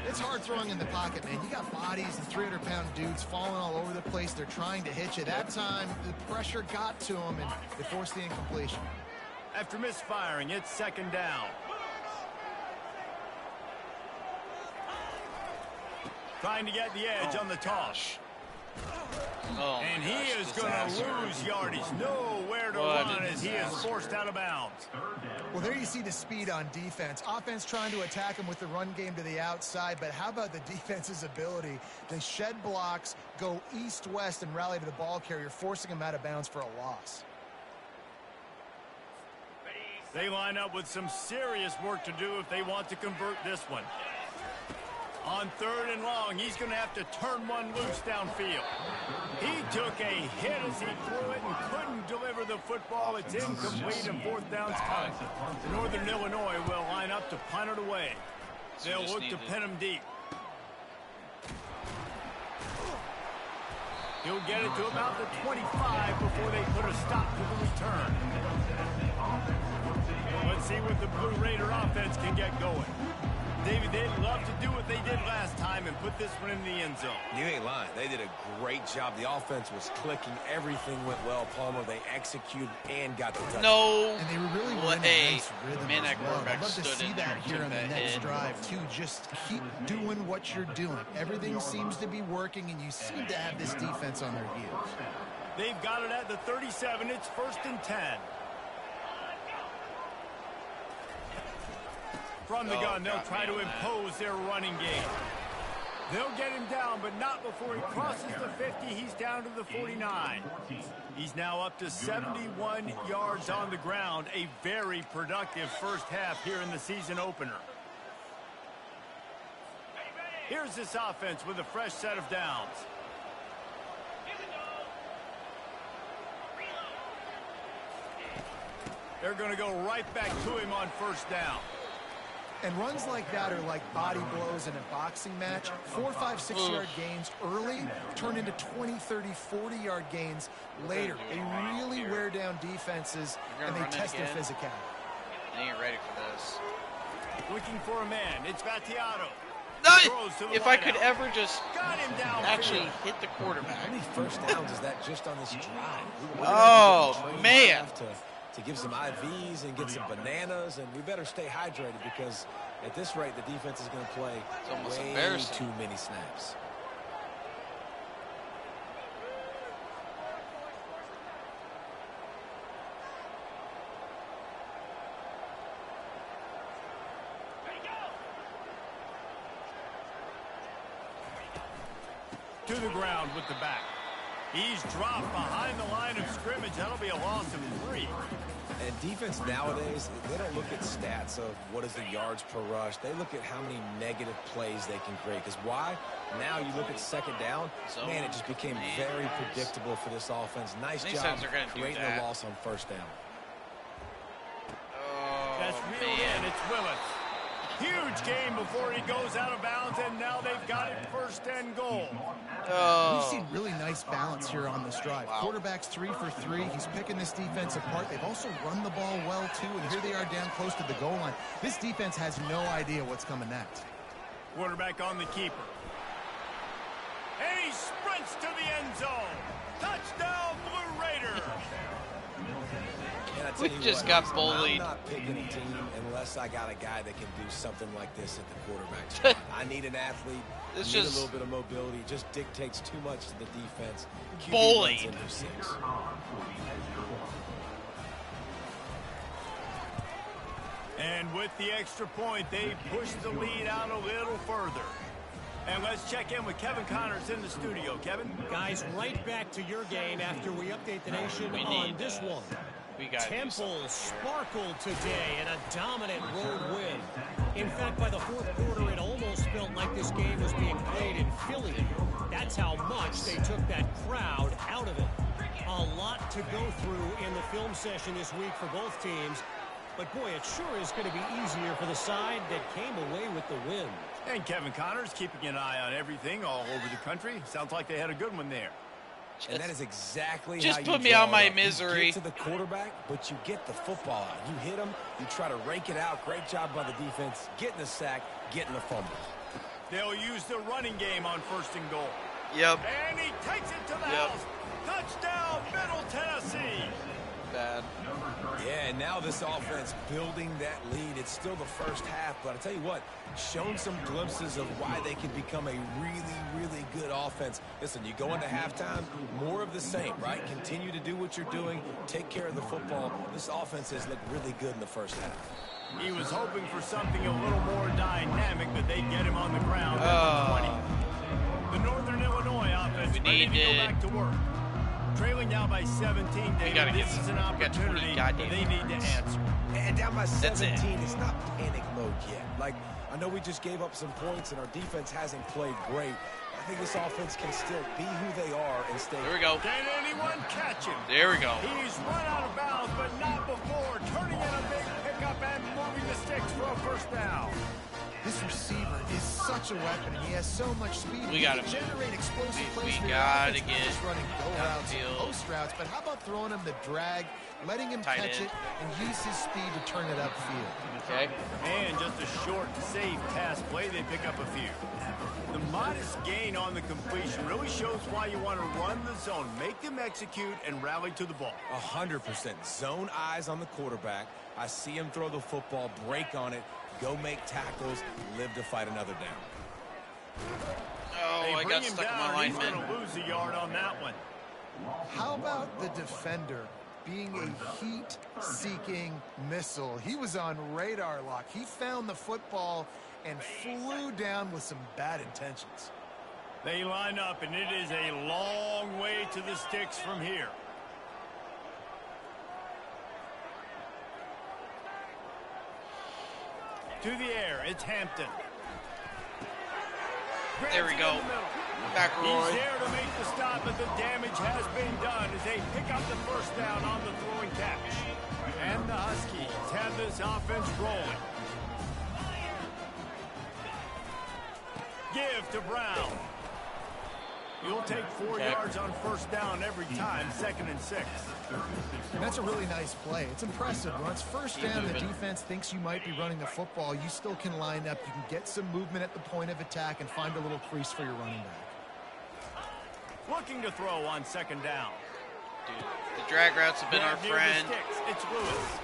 Speaker 3: It's hard throwing in the pocket, man. You got bodies and 300-pound dudes falling all over the place. They're trying to hit you. That time, the pressure got to him, and they forced the incompletion.
Speaker 2: After misfiring, it's second down. Trying to get the edge on the toss. And he is going to lose yardage. Nowhere to run as he is forced out of bounds.
Speaker 3: Well, there you see the speed on defense. Offense trying to attack him with the run game to the outside, but how about the defense's ability to shed blocks, go east-west, and rally to the ball carrier, forcing him out of bounds for a loss.
Speaker 2: They line up with some serious work to do if they want to convert this one. On third and long, he's going to have to turn one loose downfield. He took a hit as he threw it and couldn't deliver the football. It's incomplete and fourth down's coming. Northern Illinois will line up to punt it away. They'll look to pin him deep. He'll get it to about the 25 before they put a stop to the return. Let's see what the Blue Raider offense can get going. David, they'd love to do what they did last time and put this one in the end zone. You
Speaker 4: ain't lying. They did a great job. The offense was clicking. Everything went well, Palmer. They executed and got the touchdown.
Speaker 1: No.
Speaker 3: And they were really in a nice rhythm as well. I'd love to see that here on the next drive, too. Just keep doing what you're doing. Everything seems to be working, and you seem to have this defense on their heels.
Speaker 2: They've got it at the 37. It's 1st and 10. From the gun, they'll try to impose their running game. They'll get him down, but not before he crosses the 50. He's down to the 49. He's now up to 71 yards on the ground. A very productive first half here in the season opener. Here's this offense with a fresh set of downs. They're going to go right back to him on first down.
Speaker 3: And runs like that are like body blows in a boxing match. 4, 5, 6-yard gains early turn into 20, 30, 40-yard gains later. They really wear down defenses, and they test their physicality.
Speaker 1: They ain't ready for this.
Speaker 2: Looking for a man. It's Battiato.
Speaker 1: If I could ever just actually hit the quarterback.
Speaker 4: How many first downs is that just on this drive?
Speaker 1: Oh, man.
Speaker 4: To give some IVs and get some bananas, and we better stay hydrated because at this rate, the defense is going to play way too many snaps.
Speaker 2: To the ground with the back. He's dropped behind the line of scrimmage. That'll be a loss of 3.
Speaker 4: And defense nowadays, they don't look at stats of what is the yards per rush. They look at how many negative plays they can create. Because why? Now you look at second down, man, it just became very predictable for this offense. Nice job creating a loss on first down.
Speaker 2: That's reeled in. It's Willis. Huge game before he goes out of bounds, and now they've got it 1st and goal.
Speaker 3: We've seen really nice balance here on this drive. Quarterback's 3 for 3. He's picking this defense apart. They've also run the ball well, too, and here they are down close to the goal line. This defense has no idea what's coming next.
Speaker 2: Quarterback on the keeper. And he sprints to the end zone. Touchdown, Blue Raiders. leader.
Speaker 1: We just got bullied.
Speaker 4: I'm not picking a team unless I got a guy that can do something like this at the quarterback spot. I need an athlete.
Speaker 1: It's
Speaker 4: need
Speaker 1: just
Speaker 4: a little bit of mobility. It just dictates too much to the defense. QB
Speaker 1: bullied.
Speaker 4: runs into 6.
Speaker 2: And with the extra point, they push the lead out a little further. And let's check in with Kevin Connors in the studio. Kevin?
Speaker 5: Guys, right back to your game after we update the nation on this one. Temple sparkled today in a dominant road win. In fact, by the fourth quarter, it almost felt like this game was being played in Philly. That's how much they took that crowd out of it. A lot to go through in the film session this week for both teams. But, boy, it sure is going to be easier for the side that came away with the win.
Speaker 2: And Kevin Connors keeping an eye on everything all over the country. Sounds like they had a good one there.
Speaker 4: And that is exactly
Speaker 1: just
Speaker 4: how you
Speaker 1: put me out my
Speaker 4: up.
Speaker 1: misery.
Speaker 4: You get to the quarterback, but you get the football out. You hit him, you try to rake it out. Great job by the defense, getting the sack, getting the fumble.
Speaker 2: They'll use the running game on 1st and goal.
Speaker 1: Yep.
Speaker 2: And he takes it to the house. Touchdown, Middle Tennessee.
Speaker 1: Bad.
Speaker 4: Yeah, and now this offense building that lead. It's still the first half, but I tell you what, shown some glimpses of why they can become a really, really good offense. Listen, you go into halftime, more of the same, right? Continue to do what you're doing, take care of the football. This offense has looked really good in the first half.
Speaker 2: He was hoping for something a little more dynamic, but they get him on the ground at the 20. The Northern Illinois offense ready to go back to work. Trailing now by 17, David, this is an opportunity that they need to answer.
Speaker 4: And down by 17, it's not panic mode yet. Like, I know we just gave up some points and our defense hasn't played great. I think this offense can still be who they are and stay.
Speaker 1: There we go.
Speaker 2: Can anyone catch him?
Speaker 1: There we go.
Speaker 2: He's run out of bounds, but not before turning in a big pickup and moving the sticks for a 1st down.
Speaker 3: This receiver is such a weapon. He has so much speed.
Speaker 1: We got to
Speaker 3: generate explosive plays.
Speaker 1: We got to get
Speaker 3: just running go routes, post routes. But how about throwing him the drag, letting him catch it, and use his speed to turn it upfield?
Speaker 1: Okay.
Speaker 2: And just a short, safe pass play, they pick up a few. The modest gain on the completion really shows why you want to run the zone, make them execute, and rally to the ball.
Speaker 4: 100%. Zone eyes on the quarterback. I see him throw the football, break on it, go make tackles, live to fight another down.
Speaker 1: Oh, I got stuck in my lineman.
Speaker 2: He's going to lose a yard on that one.
Speaker 3: How about the defender being a heat-seeking missile? He was on radar lock. He found the football and flew down with some bad intentions.
Speaker 2: They line up, and it is a long way to the sticks from here. To the air, it's Hampton.
Speaker 1: There we go. McElroy.
Speaker 2: He's there to make the stop, but the damage has been done as they pick up the 1st down on the throwing catch. And the Huskies have this offense rolling. Give to Brown. You'll take 4 yards on 1st down every time, 2nd and 6.
Speaker 3: And that's a really nice play. It's impressive. When it's 1st down, the defense thinks you might be running the football. You still can line up. You can get some movement at the point of attack and find a little crease for your running back.
Speaker 2: Looking to throw on 2nd down.
Speaker 1: Dude, the drag routes have been our friend.
Speaker 2: It's Lewis.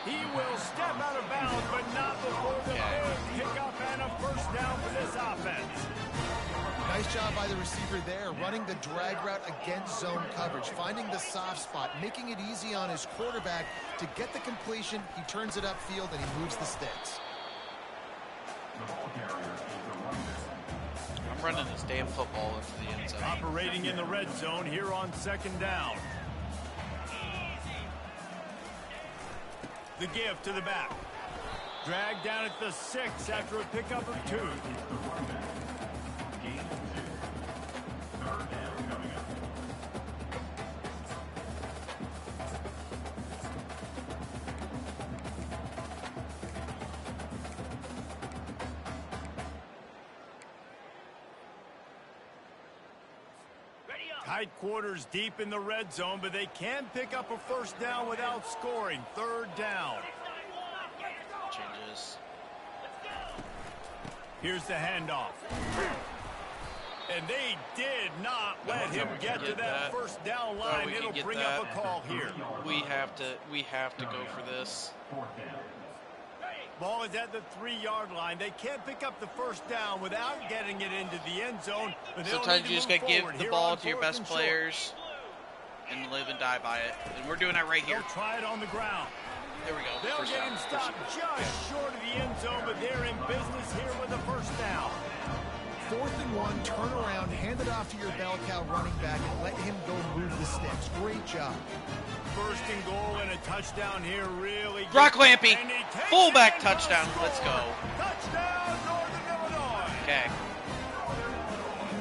Speaker 2: He will step out of bounds, but not before the big pickup and a 1st down for this offense.
Speaker 3: Nice job by the receiver there, running the drag route against zone coverage, finding the soft spot, making it easy on his quarterback to get the completion. He turns it upfield, and he moves the sticks.
Speaker 1: I'm running this damn football into the end zone.
Speaker 2: Operating in the red zone here on 2nd down. The give to the back. Dragged down at the 6 after a pickup of 2. Tight quarters deep in the red zone, but they can pick up a 1st down without scoring. 3rd down.
Speaker 1: Changes.
Speaker 2: Here's the handoff. And they did not let him get to that first down line. It'll bring up a call here.
Speaker 1: We have to go for this.
Speaker 2: Ball is at the 3-yard line. They can't pick up the first down without getting it into the end zone.
Speaker 1: Sometimes you just got to give the ball to your best players and live and die by it. And we're doing that right here.
Speaker 2: They'll try it on the ground.
Speaker 1: There we go.
Speaker 2: They'll get him stopped just short of the end zone, but they're in business here with a first down.
Speaker 3: 4th and 1, turn around, hand it off to your bell cow running back, and let him go move the sticks. Great job.
Speaker 2: 1st and goal and a touchdown here, really.
Speaker 1: Brock Lampy, fullback touchdown. Let's go.
Speaker 2: Touchdown, Northern Illinois.
Speaker 1: Okay.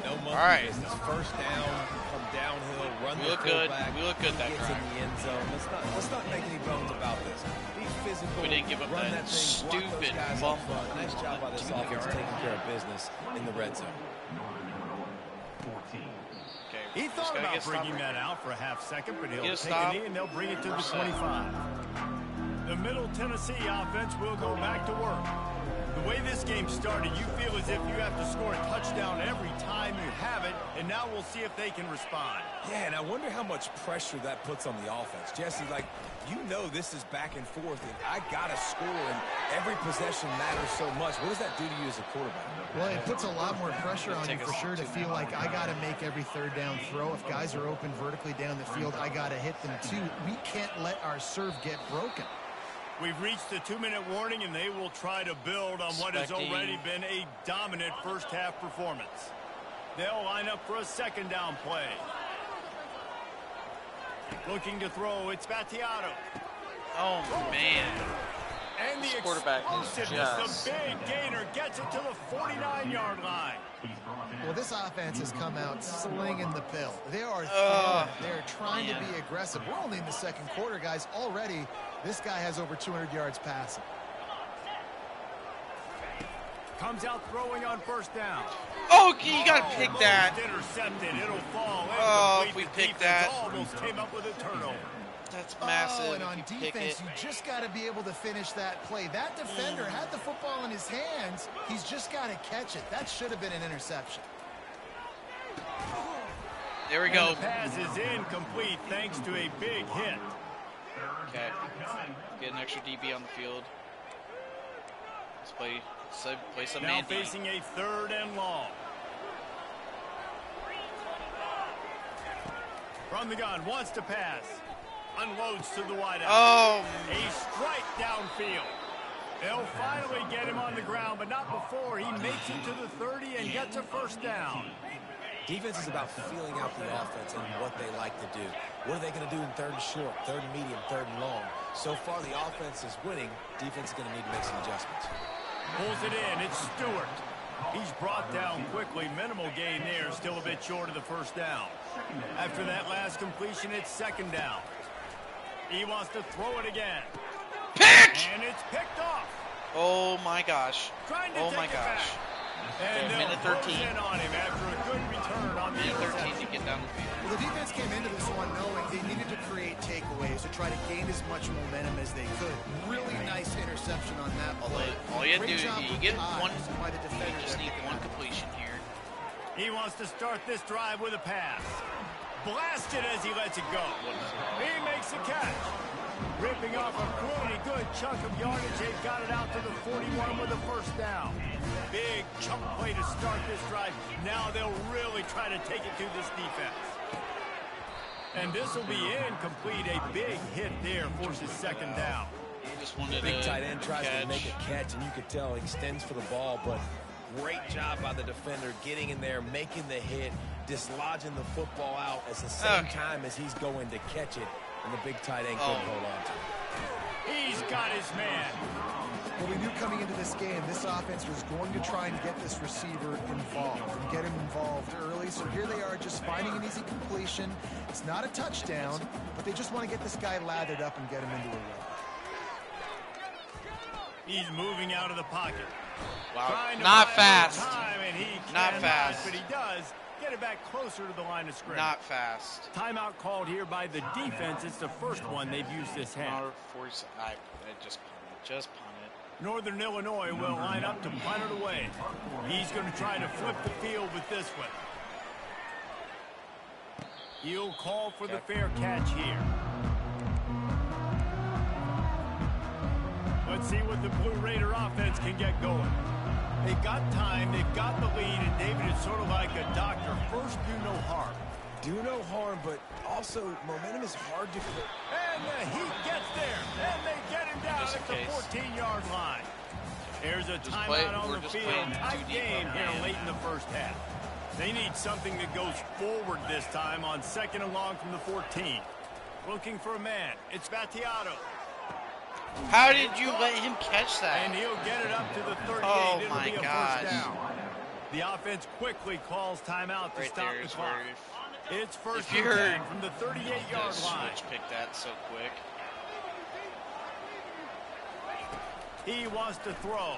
Speaker 4: No monkey
Speaker 1: all right.
Speaker 4: business. First down, come downhill, run
Speaker 1: We
Speaker 4: the
Speaker 1: look good.
Speaker 4: fullback.
Speaker 1: We look good that
Speaker 4: gets
Speaker 1: drive.
Speaker 4: in the end zone. Let's not make any bones about this. Be physical.
Speaker 1: We didn't give up
Speaker 4: run
Speaker 1: that
Speaker 4: thing, block those
Speaker 1: stupid
Speaker 4: guys
Speaker 1: bump.
Speaker 4: up front. Nice job by this offense taking care of business in the red zone.
Speaker 1: Okay.
Speaker 2: He thought about bringing that out for a half second, but he'll take a knee and they'll bring it to the 25. The Middle Tennessee offense will go back to work. The way this game started, you feel as if you have to score a touchdown every time you have it, and now we'll see if they can respond.
Speaker 4: Yeah, and I wonder how much pressure that puts on the offense. Jesse, like, you know this is back and forth, and I got to score, and every possession matters so much. What does that do to you as a quarterback?
Speaker 3: Well, it puts a lot more pressure on you for sure to feel like I got to make every 3rd down throw. If guys are open vertically down the field, I got to hit them too. We can't let our serve get broken.
Speaker 2: We've reached the 2-minute warning, and they will try to build on what has already been a dominant first-half performance. They'll line up for a 2nd down play. Looking to throw, it's Battiato.
Speaker 1: Oh, man.
Speaker 2: And the
Speaker 1: quarterback
Speaker 2: explosiveness, the big gainer gets it to the 49-yard line.
Speaker 3: Well, this offense has come out slinging the pill. They are they're trying to be aggressive. We're only in the 2nd quarter, guys. Already, this guy has over 200 yards passing.
Speaker 2: Comes out throwing on 1st down.
Speaker 1: Oh, you got to pick that.
Speaker 2: Intercepted. It'll fall.
Speaker 1: Oh, if we pick that.
Speaker 2: Almost came up with a turnover.
Speaker 1: That's massive.
Speaker 3: Oh, and on defense, you just got to be able to finish that play. That defender had the football in his hands. He's just got to catch it. That should have been an interception.
Speaker 1: There we go.
Speaker 2: And the pass is incomplete thanks to a big hit.
Speaker 1: Okay. Get an extra DB on the field. Let's play some
Speaker 2: now facing a 3rd and long. From the gun, wants to pass. Unloads to the wideout.
Speaker 1: Oh.
Speaker 2: A strike downfield. They'll finally get him on the ground, but not before he makes it to the 30 and gets a 1st down.
Speaker 4: Defense is about feeling out the offense and what they like to do. What are they going to do in 3rd and short, 3rd and medium, 3rd and long? So far, the offense is winning. Defense is going to need to make some adjustments.
Speaker 2: Pulls it in. It's Stewart. He's brought down quickly. Minimal gain there. Still a bit short of the 1st down. After that last completion, it's 2nd down. He wants to throw it again.
Speaker 1: Pick!
Speaker 2: And it's picked off.
Speaker 1: Oh, my gosh.
Speaker 2: Oh, my gosh. And
Speaker 1: okay, minute 13.
Speaker 2: In on him after a good return on
Speaker 1: minute 13 to get down the field.
Speaker 3: Well, the defense came into this one knowing they needed to create takeaways to try to gain as much momentum as they could. Really nice interception on that play.
Speaker 1: All you have to do is you get one.
Speaker 3: By the defender.
Speaker 1: You just need one completion here.
Speaker 2: He wants to start this drive with a pass. Blasted as he lets it go. He makes the catch. Ripping off a pretty good chunk of yardage. They've got it out to the 41 with a 1st down. Big chunk play to start this drive. Now they'll really try to take it to this defense. And this will be incomplete. A big hit there forces 2nd down.
Speaker 1: Just wanted
Speaker 4: Big tight end tries
Speaker 1: catch.
Speaker 4: to make a catch, and you could tell he extends for the ball, but great job by the defender getting in there, making the hit, dislodging the football out at the same time as he's going to catch it, and the big tight end couldn't hold on to it.
Speaker 2: He's got his man.
Speaker 3: Well, we knew coming into this game, this offense was going to try and get this receiver involved and get him involved early. So here they are just finding an easy completion. It's not a touchdown, but they just want to get this guy lathered up and get him into a run.
Speaker 2: He's moving out of the pocket.
Speaker 1: Wow. Not fast.
Speaker 2: Not fast. But he does get it back closer to the line of scrimmage.
Speaker 1: Not fast.
Speaker 2: Timeout called here by the defense. It's the first one they've used this half.
Speaker 1: I just punt it.
Speaker 2: Northern Illinois will line up to punt it away. He's going to try to flip the field with this one. He'll call for the fair catch here. Let's see what the Blue Raider offense can get going. They've got time, they've got the lead, and David is sort of like a doctor. First, do no harm.
Speaker 4: Do no harm, but also momentum is hard to quit.
Speaker 2: And the Heat gets there, and they get him down at the 14-yard line. There's a timeout on the field. Tight game here late in the first half. They need something that goes forward this time on 2nd and long from the 14. Looking for a man. It's Battiato.
Speaker 1: How did you let him catch that?
Speaker 2: And he'll get it up to the 38.
Speaker 1: Oh,
Speaker 2: It'll
Speaker 1: my
Speaker 2: be a
Speaker 1: gosh.
Speaker 2: first down. The offense quickly calls timeout to stop the clock. It's first and 10 from the 38-yard line.
Speaker 1: Switch picked that so quick.
Speaker 2: He wants to throw.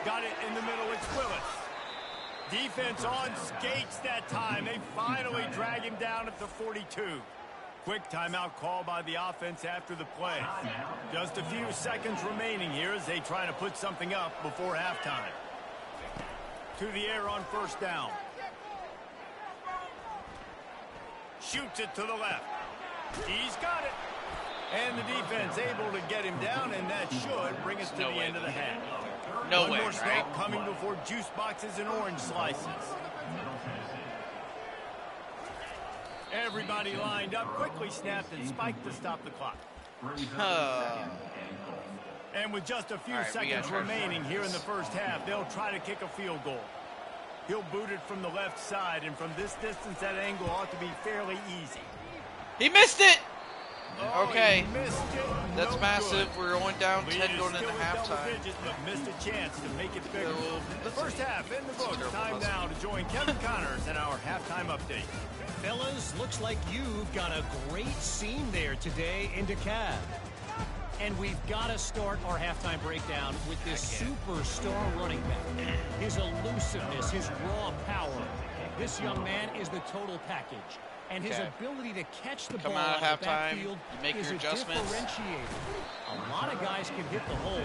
Speaker 2: Got it in the middle. It's Willis. Defense on skates that time. They finally drag him down at the 42. Quick timeout call by the offense after the play. Just a few seconds remaining here as they try to put something up before halftime. To the air on first down. Shoots it to the left. He's got it. And the defense able to get him down, and that should bring us to the end of the half. One more snap coming before juice boxes and orange slices. Everybody lined up, quickly snapped and spiked to stop the clock. And with just a few seconds remaining here in the first half, they'll try to kick a field goal. He'll boot it from the left side, and from this distance, that angle ought to be fairly easy.
Speaker 1: He missed it!
Speaker 2: Oh,
Speaker 1: okay.
Speaker 2: He missed it.
Speaker 1: That's massive. We're only down 10 going into
Speaker 2: halftime.
Speaker 1: halftime.
Speaker 2: Missed a chance to make it bigger. The first half in the books. Time now to join Kevin Connors in our halftime update.
Speaker 5: Fellas, looks like you've got a great scene there today in DeKalb. And we've got to start our halftime breakdown with this superstar running back. His elusiveness, his raw power. This young man is the total package. And his ability to catch the ball out of the backfield is a differentiator. A lot of guys can hit the hole.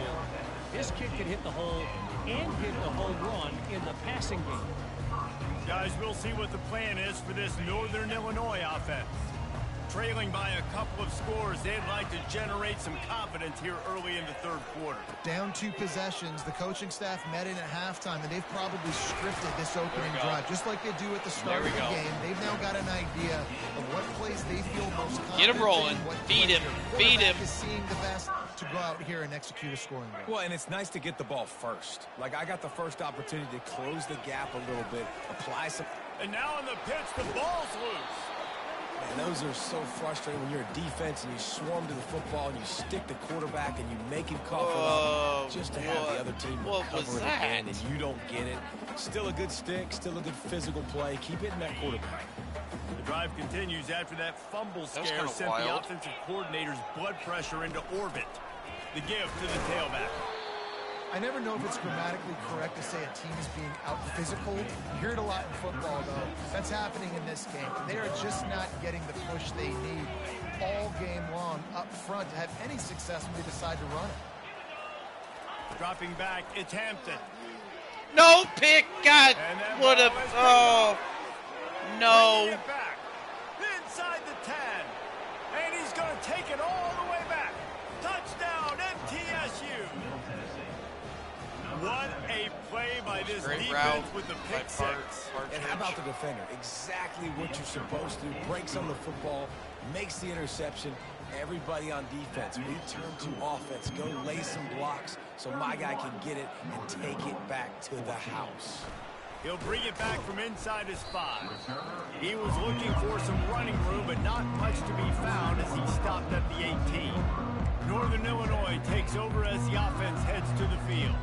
Speaker 5: This kid can hit the hole and hit the home run in the passing game.
Speaker 2: Guys, we'll see what the plan is for this Northern Illinois offense. Trailing by a couple of scores, they'd like to generate some confidence here early in the third quarter.
Speaker 3: Down 2 possessions, the coaching staff met in at halftime, and they've probably scripted this opening drive, just like they do at the start of the game. They've now got an idea of what plays they feel most confident.
Speaker 1: Get him rolling. Feed him. Feed him.
Speaker 3: Is seeing the best to go out here and execute a scoring goal.
Speaker 4: Well, and it's nice to get the ball first. Like, I got the first opportunity to close the gap a little bit, apply some.
Speaker 2: And now in the pitch, the ball's loose.
Speaker 4: And those are so frustrating when you're a defense and you swarm to the football and you stick the quarterback and you make him cough it up just to have the other team recover it again, and you don't get it. Still a good stick, still a good physical play. Keep hitting that quarterback.
Speaker 2: The drive continues after that fumble scare sent the offensive coordinator's blood pressure into orbit. The give to the tailback.
Speaker 3: I never know if it's grammatically correct to say a team is being out-physical. You hear it a lot in football, though. That's happening in this game. They are just not getting the push they need all game long up front to have any success when they decide to run it.
Speaker 2: Dropping back, it's Hampton.
Speaker 1: No pick, God, what a, oh, no.
Speaker 2: Back, inside the 10, and he's going to take it all the way back. Touchdown, MTSU. What a play by this defense with the pick six.
Speaker 4: And how about the defender? Exactly what you're supposed to. Breaks on the football, makes the interception. Everybody on defense, return to offense. Go lay some blocks so my guy can get it and take it back to the house.
Speaker 2: He'll bring it back from inside his 5. He was looking for some running room, but not much to be found as he stopped at the 18. Northern Illinois takes over as the offense heads to the field.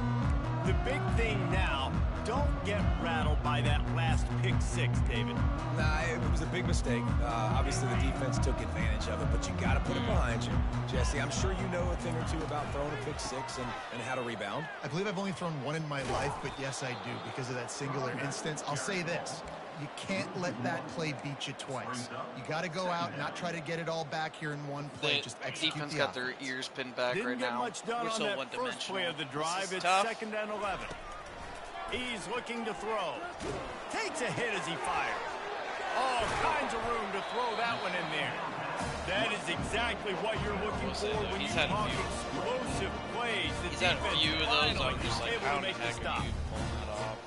Speaker 2: The big thing now, don't get rattled by that last pick 6, David.
Speaker 4: Nah, it was a big mistake. Obviously, the defense took advantage of it, but you got to put it behind you. Jesse, I'm sure you know a thing or two about throwing a pick 6 and how to rebound.
Speaker 3: I believe I've only thrown one in my life, but yes, I do because of that singular instance. I'll say this. You can't let that play beat you twice. You got to go out and not try to get it all back here in one play. Just execute
Speaker 1: defense
Speaker 3: the
Speaker 1: got their ears pinned back right now.
Speaker 2: Didn't get much done on that first play of the drive. It's 2nd and 11. He's looking to throw. Takes a hit as he fires. All kinds of room to throw that one in there. That is exactly what you're looking for when you talk explosive plays.
Speaker 1: He's had a few of those. I'm just like, how the heck are you pulling that off?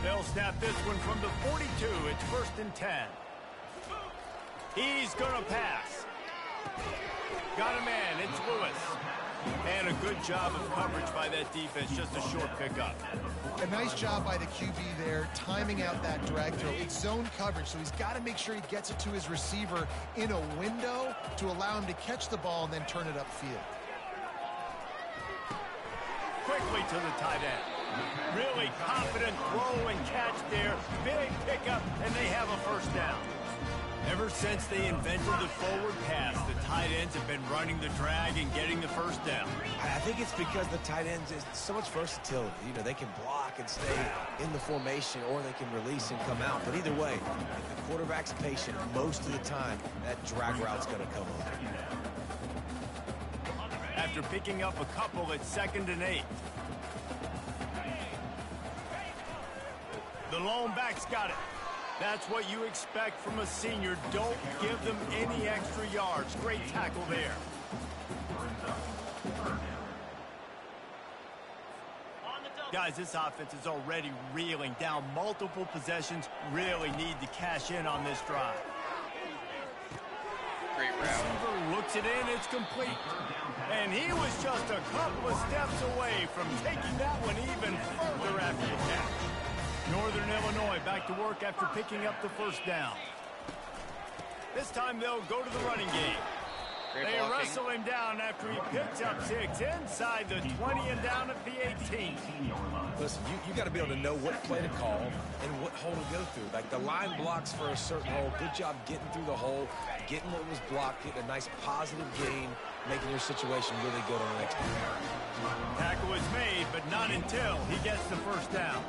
Speaker 2: They'll snap this one from the 42. It's 1st and 10. He's going to pass. Got a man. It's Lewis. And a good job of coverage by that defense. Just a short pickup.
Speaker 3: A nice job by the QB there, timing out that drag throw. It's zone coverage, so he's got to make sure he gets it to his receiver in a window to allow him to catch the ball and then turn it upfield.
Speaker 2: Quickly to the tight end. Really confident throw and catch there. Big pickup, and they have a first down. Ever since they invented the forward pass, the tight ends have been running the drag and getting the first down.
Speaker 4: I think it's because the tight ends is so much versatility. You know, they can block and stay in the formation, or they can release and come out. But either way, if the quarterback's patient, most of the time, that drag route's going to come up.
Speaker 2: After picking up a couple at 2nd and 8. The lone back's got it. That's what you expect from a senior. Don't give them any extra yards. Great tackle there. Guys, this offense is already reeling down multiple possessions. Really need to cash in on this drive.
Speaker 1: Great route.
Speaker 2: Receiver looks it in. It's complete. And he was just a couple of steps away from taking that one even further after the catch. Northern Illinois back to work after picking up the first down. This time they'll go to the running game. They wrestle him down after he picks up 6 inside the 20 and down at the 18.
Speaker 4: Listen, you got to be able to know what play to call and what hole to go through. Like the line blocks for a certain hole. Good job getting through the hole, getting what was blocked, getting a nice positive gain, making your situation really good on the next play.
Speaker 2: Tackle is made, but not until he gets the first down.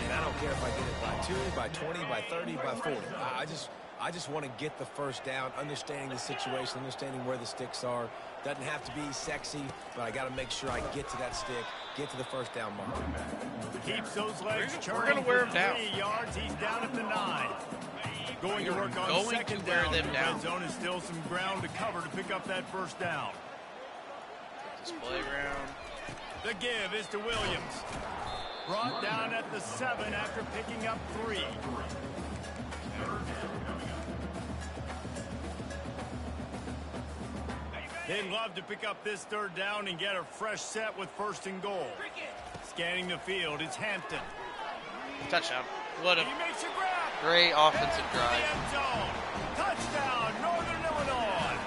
Speaker 4: And I don't care if I get it by 2, by 20, by 30, by 40. I just want to get the first down, understanding the situation, understanding where the sticks are. Doesn't have to be sexy, but I got to make sure I get to that stick, get to the first down mark.
Speaker 2: Keeps those legs churning.
Speaker 1: We're going to wear him down.
Speaker 2: 3 yards. He's down at the 9. Going to work on second down. The red zone is still some ground to cover to pick up that first down.
Speaker 1: Display round.
Speaker 2: The give is to Williams. Brought down at the 7 after picking up 3. They'd love to pick up this third down and get a fresh set with 1st and goal. Scanning the field, it's Hampton.
Speaker 1: Touchdown. What a
Speaker 2: He makes a grab.
Speaker 1: great offensive drive.
Speaker 2: End zone. Touchdown, Northern Illinois.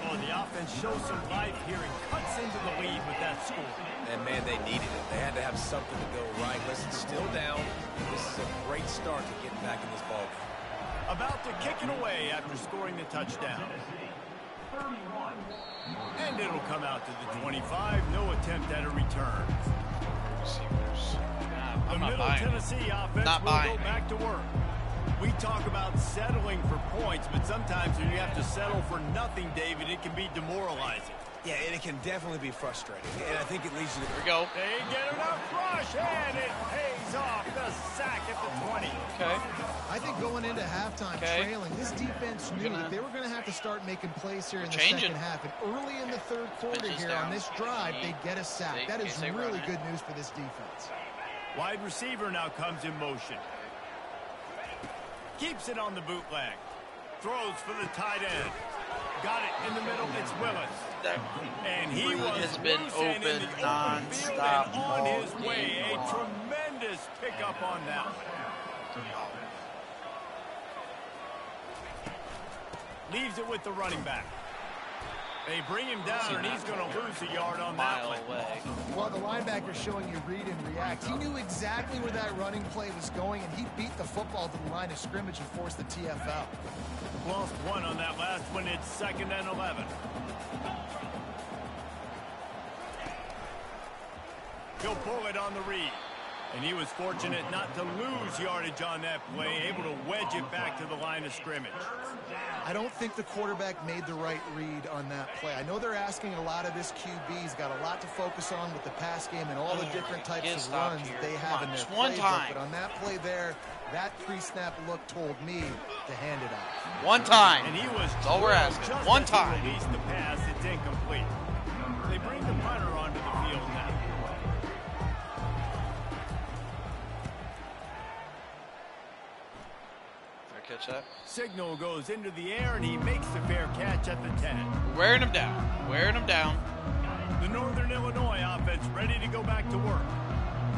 Speaker 2: Oh, the offense shows some life here and cuts into the lead with that score.
Speaker 4: And, man, they needed it. They had to have something to go right. Listen, still down. This is a great start to getting back in this ballgame.
Speaker 2: About to kick it away after scoring the touchdown. And it'll come out to the 25. No attempt at a return.
Speaker 1: Receivers.
Speaker 2: The Middle Tennessee offense will go back to work. We talk about settling for points, but sometimes when you have to settle for nothing, David, it can be demoralizing.
Speaker 4: Yeah, and it can definitely be frustrating. And I think it leads you to...
Speaker 1: Here we go.
Speaker 2: They get enough rush, and it pays off. The sack at the 20.
Speaker 1: Okay.
Speaker 3: I think going into halftime trailing, this defense knew that they were going to have to start making plays here in the second half. And early in the third quarter here on this drive, they get a sack. That is really good news for this defense.
Speaker 2: Wide receiver now comes in motion. Keeps it on the bootleg. Throws for the tight end. Got it in the middle. It's Willis. And he has been open non-stop on his way. A tremendous pickup on that one. Leaves it with the running back. They bring him down, and he's going to lose a yard on that one.
Speaker 3: Well, the linebacker's showing you read and react. He knew exactly where that running play was going, and he beat the football to the line of scrimmage and forced the TFL.
Speaker 2: Lost 1 on that last one. It's 2nd and 11. He'll pull it on the read. And he was fortunate not to lose yardage on that play, able to wedge it back to the line of scrimmage.
Speaker 3: I don't think the quarterback made the right read on that play. I know they're asking a lot of this QB. He's got a lot to focus on with the pass game and all the different types of runs they have in their playbook. But on that play there, that pre-snap look told me to hand it off.
Speaker 1: One time.
Speaker 2: And he was
Speaker 1: That's all we're asking. One time.
Speaker 2: Release the pass. It's incomplete. They bring the punter onto the field now.
Speaker 1: Catch that.
Speaker 2: Signal goes into the air, and he makes the fair catch at the 10.
Speaker 1: Wearing him down. Wearing him down.
Speaker 2: The Northern Illinois offense ready to go back to work.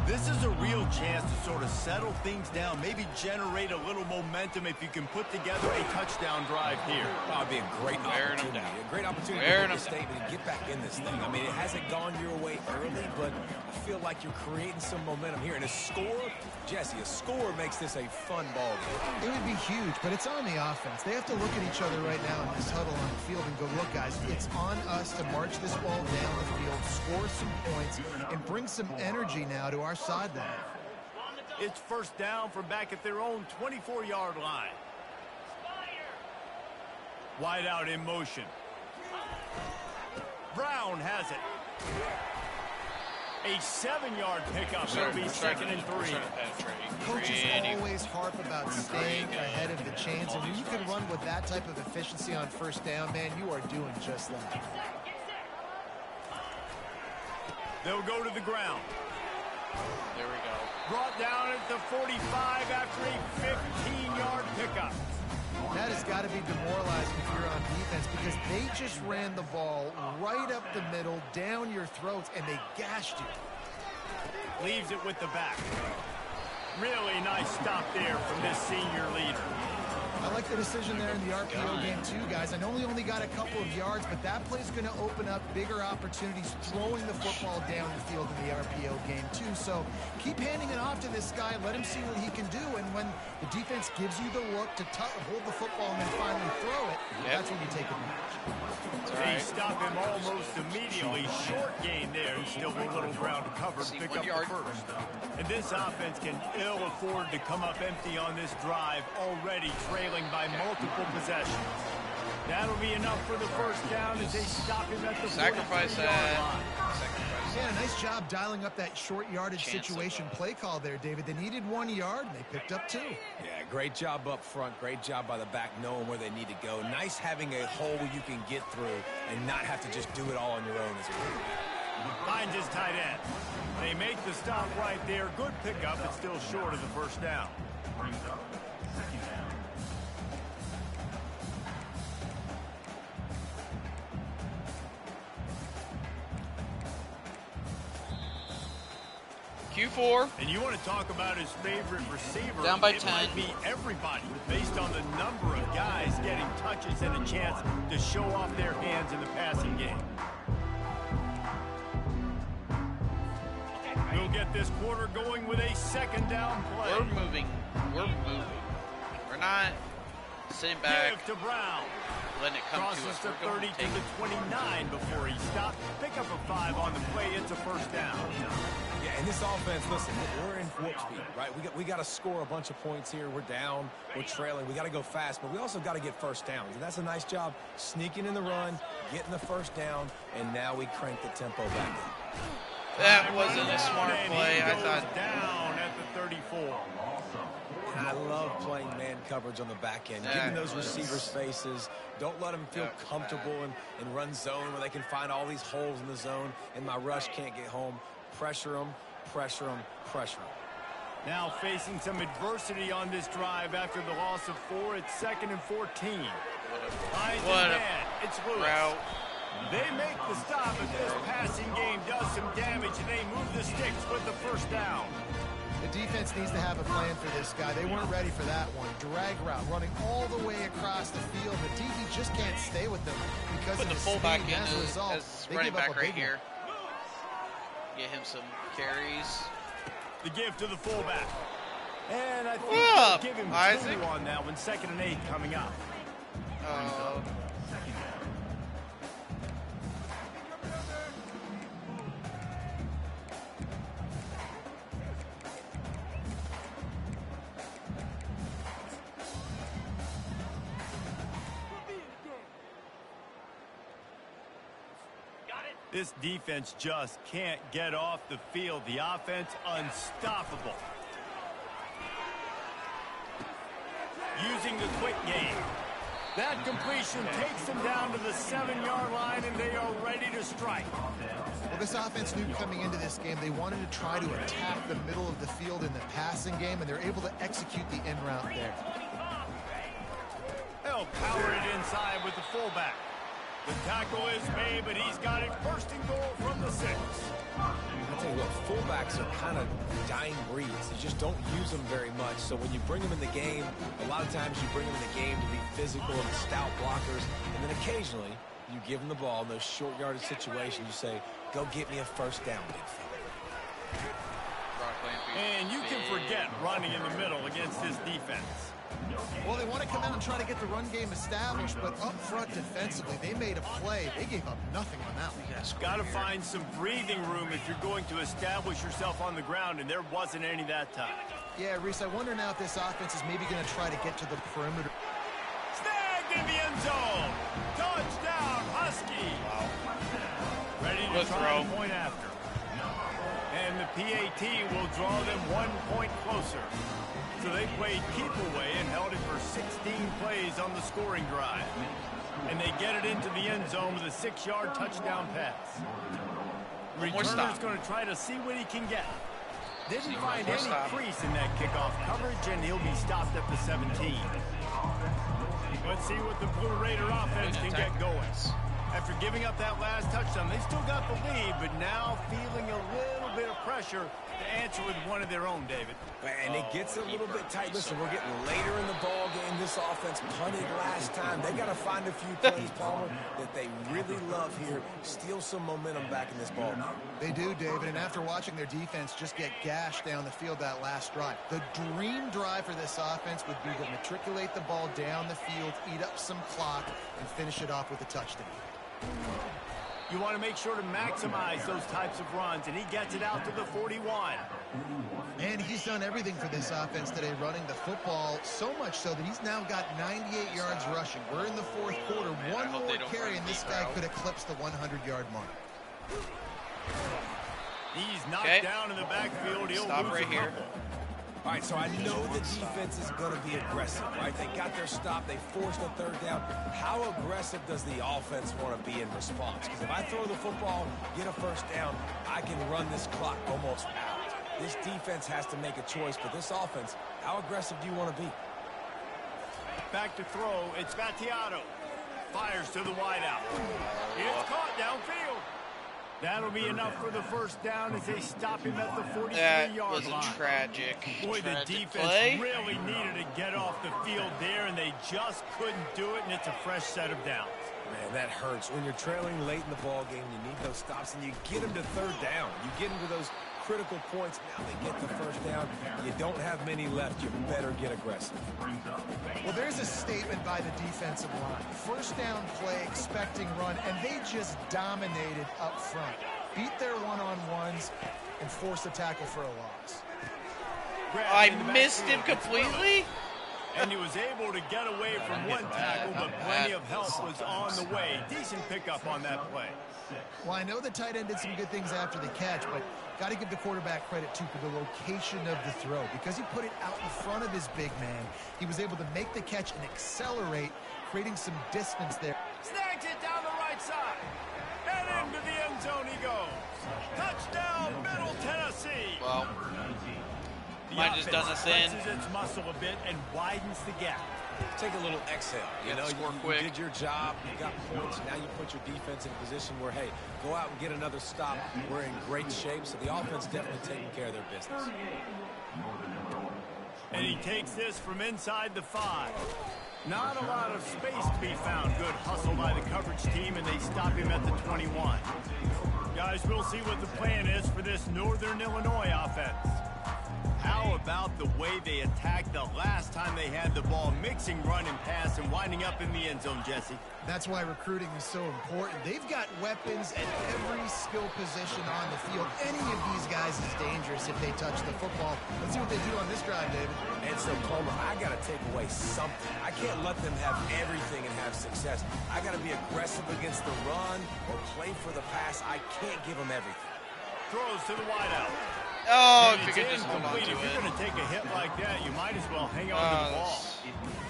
Speaker 2: This is a real chance to sort of settle things down, maybe generate a little momentum if you can put together a touchdown drive here.
Speaker 4: That would be a great opportunity. A great opportunity to make a statement and get back in this thing. I mean, it hasn't gone your way early, but I feel like you're creating some momentum here. And a score, Jesse, a score makes this a fun ball game.
Speaker 3: It would be huge, but it's on the offense. They have to look at each other right now in this huddle on the field and go, look, guys, it's on us to march this ball down the field, score some points, and bring some energy now to our side there.
Speaker 2: It's first down from back at their own 24-yard line. Wide out in motion. Brown has it. A 7-yard pickup. It'll be 2nd and 3.
Speaker 3: Coaches always harp about staying ahead of the chains, and when you can run with that type of efficiency on first down, man, you are doing just that.
Speaker 2: They'll go to the ground.
Speaker 1: There we go.
Speaker 2: Brought down at the 45 after a 15-yard pickup.
Speaker 3: That has got to be demoralizing if you're on defense, because they just ran the ball right up the middle, down your throats, and they gashed you.
Speaker 2: Leaves it with the back. Really nice stop there from this senior leader.
Speaker 3: I like the decision there in the RPO game too, guys. I know he only got a couple of yards, but that play's going to open up bigger opportunities throwing the football down the field in the RPO game too. So keep handing it off to this guy. Let him see what he can do. And when the defense gives you the look to hold the football and then finally throw it, that's when you take advantage.
Speaker 2: They stop him almost immediately. Short gain there, and still a little ground to cover to pick up the first. And this offense can ill afford to come up empty on this drive, already trailing by multiple possessions. That'll be enough for the first down as they stop him at the 45-yard line.
Speaker 3: Yeah, nice job dialing up that short yardage situation play call there, David. They needed 1 yard, and they picked up 2.
Speaker 4: Yeah, great job up front. Great job by the back knowing where they need to go. Nice having a hole you can get through and not have to just do it all on your own as well.
Speaker 2: Finds his tight end. They make the stop right there. Good pickup, but still short of the first down.
Speaker 1: Q4.
Speaker 2: And you want to talk about his favorite receiver.
Speaker 1: Down by 10.
Speaker 2: It might be everybody based on the number of guys getting touches and a chance to show off their hands in the passing game. We'll get this quarter going with a second down play.
Speaker 1: We're moving. We're moving. We're not sitting back.
Speaker 2: Give to Brown.
Speaker 1: Letting it come
Speaker 2: Crosses
Speaker 1: to us.
Speaker 2: the 30 to the 29 before he stopped. Pick up a 5 on the play. It's a first down.
Speaker 4: Yeah, and this offense, listen, we're in warp speed, right? We got to score a bunch of points here. We're down. We're trailing. We got to go fast, but we also got to get first downs. And that's a nice job sneaking in the run, getting the first down, and now we crank the tempo back up.
Speaker 1: That wasn't a smart play. I thought
Speaker 2: down at the 34.
Speaker 4: And I love playing man coverage on the back end, getting those receivers' faces. Don't let them feel comfortable and run zone where they can find all these holes in the zone, and my rush can't get home. Pressure them, pressure them, pressure them.
Speaker 2: Now facing some adversity on this drive after the loss of 4. It's 2nd and 14.
Speaker 1: What a
Speaker 2: it's Lewis.
Speaker 1: route.
Speaker 2: They make the stop, but this passing game does some damage, and they move the sticks with the first down.
Speaker 3: The defense needs to have a plan for this guy. They weren't ready for that one. Drag route, running all the way across the field. The DB just can't stay with them because
Speaker 1: Put
Speaker 3: of
Speaker 1: the fullback in
Speaker 3: as a result,
Speaker 1: as
Speaker 3: they
Speaker 1: running
Speaker 3: give up
Speaker 1: back
Speaker 3: a
Speaker 1: right
Speaker 3: big
Speaker 1: here. Get him some carries.
Speaker 2: The give to the fullback. And I think
Speaker 1: Whoa,
Speaker 2: they'll give him
Speaker 1: Isaac.
Speaker 2: 2 on that one. 2nd and 8 coming up. This defense just can't get off the field. The offense unstoppable. Using the quick game. That completion takes them down to the 7-yard line, and they are ready to strike.
Speaker 3: Well, this offense knew coming into this game they wanted to try to attack the middle of the field in the passing game, and they're able to execute the in route there.
Speaker 2: They'll power it inside with the fullback. The tackle is made, but he's got it first and goal from the 6.
Speaker 4: I'll tell you what, fullbacks are kind of dying breeds. You just don't use them very much. So when you bring them in the game, a lot of times you bring them in the game to be physical and stout blockers. And then occasionally, you give them the ball in those short yardage situations. You say, go get me a first down, big fella.
Speaker 2: And you can forget running in the middle against this defense.
Speaker 3: Well, they want to come out and try to get the run game established, but up front defensively, they made a play. They gave up nothing on that one.
Speaker 2: Yes, got to find some breathing room if you're going to establish yourself on the ground, and there wasn't any that time.
Speaker 3: Yeah, Reese, I wonder now if this offense is maybe going to try to get to the perimeter.
Speaker 2: Snagged in the end zone. Touchdown, Husky. Wow. Ready to try the point after. And the PAT will draw them 1 point closer. So they played keep away and held it for 16 plays on the scoring drive. And they get it into the end zone with a 6-yard touchdown pass. Returner's going to try to see what he can get. Didn't find any crease in that kickoff coverage, and he'll be stopped at the 17. Let's see what the Blue Raider offense can get going. After giving up that last touchdown, they still got the lead, but now feeling a little bit of pressure to answer with one of their own, David.
Speaker 4: And it gets a little bit tight. Listen, we're getting later in the ball game. This offense punted last time. They got to find a few plays, Palmer, that they really love here. Steal some momentum back in this ball game.
Speaker 3: They do, David, and after watching their defense just get gashed down the field that last drive, the dream drive for this offense would be to matriculate the ball down the field, eat up some clock, and finish it off with a touchdown.
Speaker 2: You want to make sure to maximize those types of runs, and he gets it out to the 41.
Speaker 3: And he's done everything for this offense today, running the football, so much so that he's now got 98 yards rushing. We're in the 4th quarter. One more carry, and this guy could eclipse the 100-yard mark.
Speaker 2: He's knocked down in the backfield. He'll
Speaker 1: Stop
Speaker 2: lose
Speaker 1: right here.
Speaker 4: All right, so I know the defense is going to be aggressive, right? They got their stop. They forced a 3rd down. How aggressive does the offense want to be in response? Because if I throw the football, get a 1st down, I can run this clock almost out. This defense has to make a choice, but this offense, how aggressive do you want to be?
Speaker 2: Back to throw. It's Battiato. Fires to the wideout. It's caught downfield. That'll be enough for the 1st down as they stop him at the 43-yard line.
Speaker 1: That was a tragic
Speaker 2: the defense
Speaker 1: play.
Speaker 2: really needed to get off the field there, and they just couldn't do it, and it's a fresh set of downs.
Speaker 4: Man, that hurts. When you're trailing late in the ball game, you need those stops, and you get them to 3rd down. You get them to those critical points. Now they get the 1st down. You don't have many left. You better get aggressive.
Speaker 3: Well, there's a statement by the defensive line. 1st down play, expecting run, and they just dominated up front. Beat their one-on-ones and forced a tackle for a loss.
Speaker 1: I missed him completely?
Speaker 2: And he was able to get away from one tackle, but plenty of help was on the way. Decent pickup on that play.
Speaker 3: Well, I know the tight end did some good things after the catch, but got to give the quarterback credit, too, for the location of the throw. Because he put it out in front of his big man, he was able to make the catch and accelerate, creating some distance there.
Speaker 2: Snags it down the right side. And into the end zone he goes. Touchdown, Middle Tennessee.
Speaker 1: Well, might just done this in.
Speaker 2: Its muscle a bit and widens the gap.
Speaker 4: Take a little exhale. You know, you did your job. You got points. Now you put your defense in a position where, hey, go out and get another stop. We're in great shape. So the offense definitely taking care of their business.
Speaker 2: And he takes this from inside the 5. Not a lot of space to be found. Good hustle by the coverage team, and they stop him at the 21. Guys, we'll see what the plan is for this Northern Illinois offense. How about the way they attacked the last time they had the ball, mixing run and pass and winding up in the end zone, Jesse?
Speaker 3: That's why recruiting is so important. They've got weapons at every skill position on the field. Any of these guys is dangerous if they touch the football. Let's see what they do on this drive, David.
Speaker 4: And so, Coleman, I got to take away something. I can't let them have everything and have success. I got to be aggressive against the run or play for the pass. I can't give them everything.
Speaker 2: Throws to the wideout.
Speaker 1: Oh, if you could just hold on to
Speaker 2: If
Speaker 1: it.
Speaker 2: you're going to take a hit like that, you might as well hang on to the ball.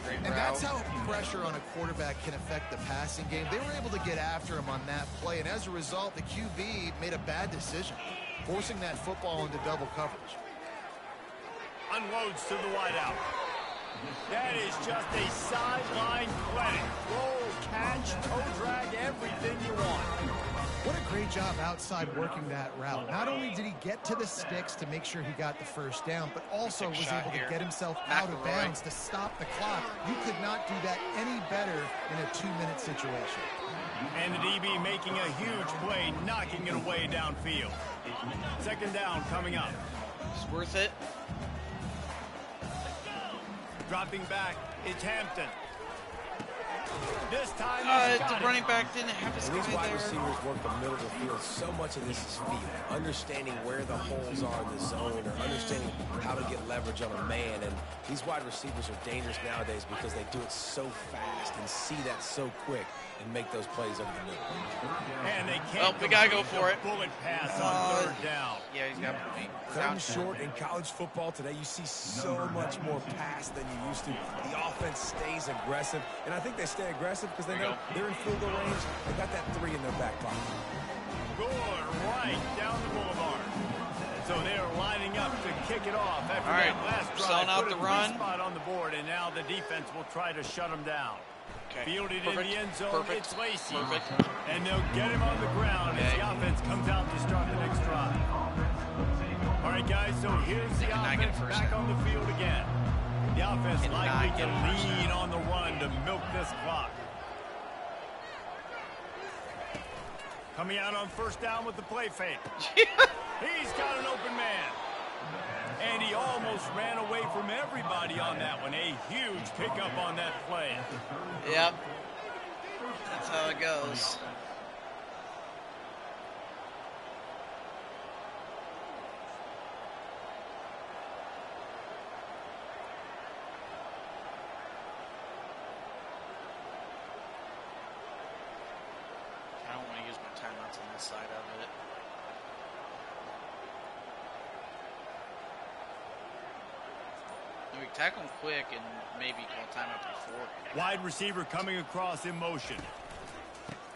Speaker 1: Great
Speaker 3: And
Speaker 1: route.
Speaker 3: that's how pressure on a quarterback can affect the passing game. They were able to get after him on that play, and as a result, the QB made a bad decision, forcing that football into double coverage.
Speaker 2: Unloads to the wideout. That is just a sideline clinic. Roll, catch, toe drag, everything you want.
Speaker 3: What a great job outside working that route. Not only did he get to the sticks to make sure he got the first down, but also was able to get himself out of bounds to stop the clock. You could not do that any better in a 2-minute situation.
Speaker 2: And the DB making a huge play, knocking it away downfield. Second down coming up.
Speaker 1: It's worth it.
Speaker 2: Dropping back, it's Hampton. This time
Speaker 1: the running back didn't have his
Speaker 4: These
Speaker 1: guy
Speaker 4: wide
Speaker 1: there.
Speaker 4: receivers work the middle of the field. So much of this is feel, understanding where the holes are in the zone, or understanding how to get leverage on a man. And these wide receivers are dangerous nowadays because they do it so fast and see that so quick and make those plays over the middle.
Speaker 2: And they can't.
Speaker 1: We gotta go for it.
Speaker 2: Bullet pass on third down.
Speaker 1: Yeah, he's got me.
Speaker 4: Third and short in college football today, you see so much more pass than you used to. The offense stays aggressive, and I think they stay aggressive because they know they're in field goal range. They got that 3 in their back pocket.
Speaker 2: Going right down the boulevard. So they're lining up to kick it off after that last drive.
Speaker 1: Selling out
Speaker 2: Put
Speaker 1: the
Speaker 2: a
Speaker 1: run.
Speaker 2: spot on the board, and now the defense will try to shut them down.
Speaker 1: Okay.
Speaker 2: Fielded
Speaker 1: Perfect.
Speaker 2: in the end zone,
Speaker 1: Perfect.
Speaker 2: it's Lacey.
Speaker 1: Perfect.
Speaker 2: And they'll get him on the ground as the offense comes out to start the next drive. All right, guys, so here's the offense back on the field again. The offense likely to lean on the run to milk this clock. Coming out on first down with the play fake. He's got an open man. And he almost ran away from everybody on that one. A huge pickup on that play.
Speaker 1: Yep. That's how it goes. I don't want to use my timeouts on this side of it. We tackle him quick and maybe call timeout before.
Speaker 2: Wide receiver coming across in motion.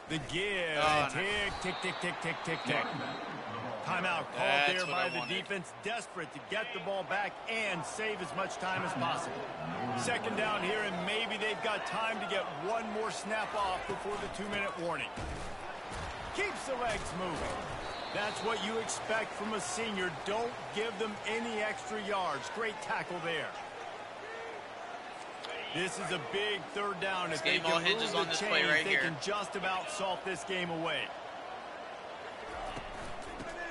Speaker 2: The give.
Speaker 1: Oh,
Speaker 2: tick, tick, tick, tick, tick, tick, tick. Timeout called there by the defense. Desperate to get the ball back and save as much time as possible. Second down here, and maybe they've got time to get one more snap off before the 2-minute warning. Keeps the legs moving. That's what you expect from a senior. Don't give them any extra yards. Great tackle there. This is a big third down. If they
Speaker 1: game all
Speaker 2: can
Speaker 1: hinges
Speaker 2: move
Speaker 1: on
Speaker 2: the
Speaker 1: this
Speaker 2: chains,
Speaker 1: play right
Speaker 2: they
Speaker 1: here.
Speaker 2: can just about salt this game away.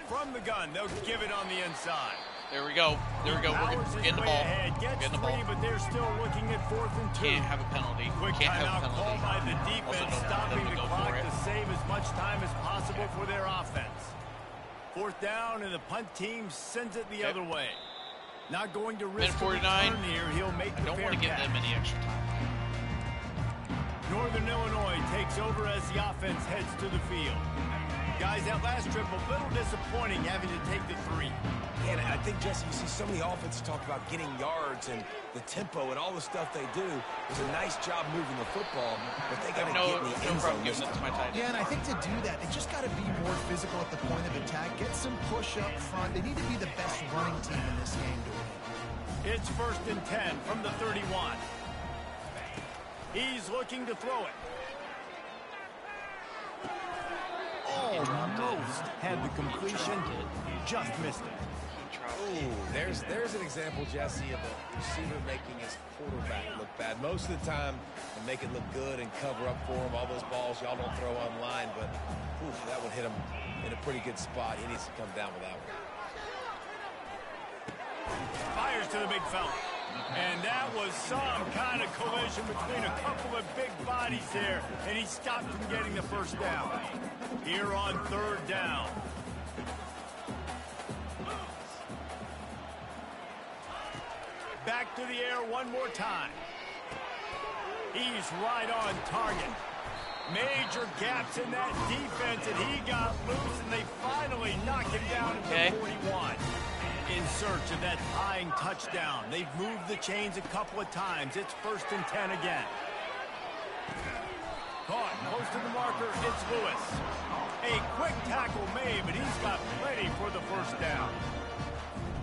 Speaker 2: From the gun, they'll give it on the inside.
Speaker 1: There we go. There we go. We're getting the ball.
Speaker 2: Getting the ball. But they're still looking at 4th and 2.
Speaker 1: Can't have a penalty.
Speaker 2: Quick
Speaker 1: Can't have a
Speaker 2: timeout
Speaker 1: penalty.
Speaker 2: called by the defense,
Speaker 1: Also don't want
Speaker 2: stopping
Speaker 1: them to
Speaker 2: the
Speaker 1: go
Speaker 2: clock
Speaker 1: for it.
Speaker 2: to save as much time as possible for their offense. 4th down, and the punt team sends it the other way. Not going to risk a
Speaker 1: 49.
Speaker 2: return here. He'll make the
Speaker 1: Don't
Speaker 2: fair
Speaker 1: want to give
Speaker 2: catch.
Speaker 1: them any extra time.
Speaker 2: Northern Illinois takes over as the offense heads to the field. Guys, that last trip, a little disappointing having to take the 3.
Speaker 4: And I think, Jesse, you see so many offenses talk about getting yards and the tempo and all the stuff they do. It was a nice job moving the football, but they got to get in the end zone.
Speaker 1: Giving it to my tight end.
Speaker 3: Yeah, and I think to do that, they just got to be more physical at the point of attack. Get some push up front. They need to be the best running team in this game to win.
Speaker 2: It's 1st and 10 from the 31. He's looking to throw it. Almost had the completion, just missed it.
Speaker 4: Ooh, there's an example, Jesse, of a receiver making his quarterback look bad. Most of the time, they make it look good and cover up for him. All those balls y'all don't throw online, but that would hit him in a pretty good spot. He needs to come down with that one.
Speaker 2: Fires to the big fella. And that was some kind of collision between a couple of big bodies there, and he stopped from getting the first down. Here on 3rd down. Back to the air one more time. He's right on target. Major gaps in that defense, and he got loose, and they finally knock him down at the 41. In search of that tying touchdown. They've moved the chains a couple of times. It's 1st and 10 again. Caught close to the marker. It's Lewis. A quick tackle made, but he's got plenty for the 1st down.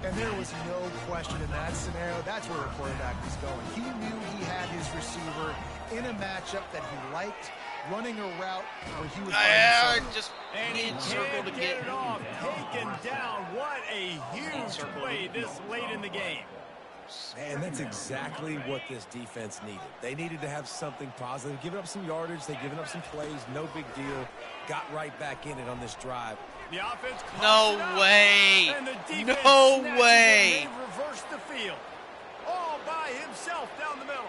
Speaker 3: And there was no question in that scenario. That's where the quarterback was going. He knew he had his receiver in a matchup that he liked, running a route where he was
Speaker 1: just
Speaker 2: and he can't get it off. Taken down. What a huge play this late in the game.
Speaker 4: And that's exactly what this defense needed. They needed to have something positive. Giving up some yardage, they've given up some plays, no big deal. Got right back in it on this drive.
Speaker 2: The offense
Speaker 1: no way.
Speaker 2: And the defense
Speaker 1: no way.
Speaker 2: They reversed the field. All by himself down the middle.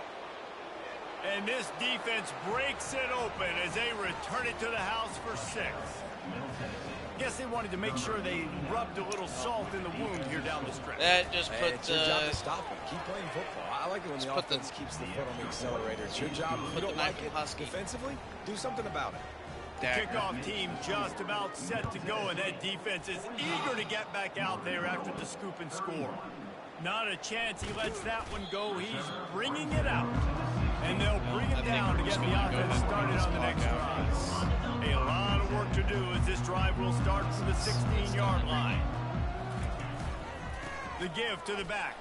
Speaker 2: And this defense breaks it open as they return it to the house for 6. Guess they wanted to make sure they rubbed a little salt in the wound here down the stretch.
Speaker 1: That just put
Speaker 4: it's your job to stop him. Keep playing football. I like it when the offense keeps the foot on the accelerator. It's your job. If you don't like it defensively, do something about it.
Speaker 2: The kickoff team just about set to go, and that defense is eager to get back out there after the scoop and score. Not a chance he lets that one go. He's bringing it out. And they'll bring it down to get the offense started on the next drive. A lot of work to do as this drive will start from the 16-yard line. The give to the back.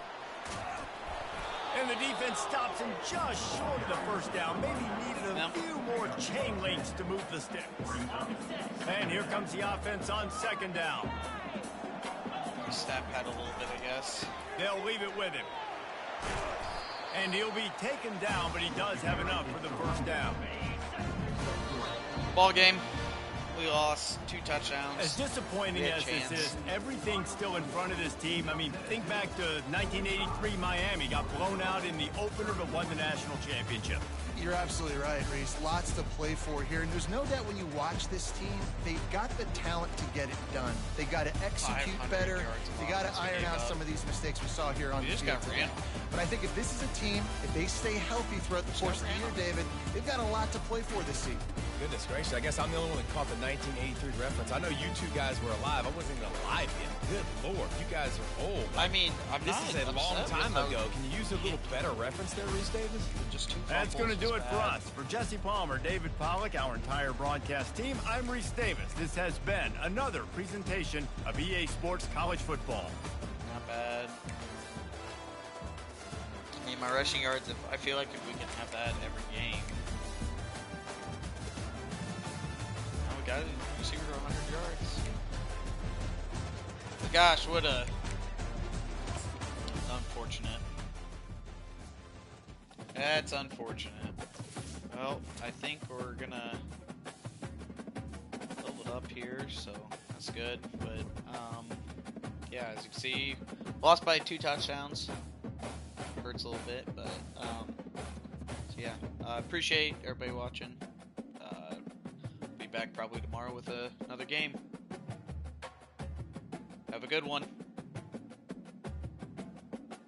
Speaker 2: And the defense stops him just short of the 1st down. Maybe needed a few more chain links to move the sticks. And here comes the offense on 2nd down.
Speaker 1: Snap pad a little bit, I guess.
Speaker 2: They'll leave it with him. And he'll be taken down, but he does have enough for the 1st down.
Speaker 1: Ball game. We lost 2 touchdowns.
Speaker 2: As disappointing as this is, everything's still in front of this team. I mean, think back to 1983 Miami. Got blown out in the opener but won the national championship.
Speaker 3: You're absolutely right, Reese. Lots to play for here. And there's no doubt when you watch this team, they've got the talent to get it done. They got to execute better. They got to iron out some of these mistakes we saw here on the field today. But I think if this is a team, if they stay healthy throughout the course of the year, David, they've got a lot to play for this season.
Speaker 4: Goodness gracious, I guess I'm the only one that caught the 1983 reference. I know you two guys were alive. I wasn't even alive yet. Good Lord, you guys are old.
Speaker 1: I mean,
Speaker 4: this is a long time ago. Can you use a little better reference there, Reese Davis?
Speaker 1: Just 2
Speaker 2: That's going to do it for us. For Jesse Palmer, David Pollack, our entire broadcast team, I'm Reese Davis. This has been another presentation of EA Sports College Football.
Speaker 1: Not bad. I mean, my rushing yards, I feel like if we can have that in every game. Now we got it. Receiver 100 yards. But gosh, what a unfortunate. That's unfortunate. Well, I think we're gonna build it up here, so that's good. But yeah, as you can see, lost by 2 touchdowns. Hurts a little bit, but so yeah, appreciate everybody watching. Be back probably tomorrow with another game. Have a good one.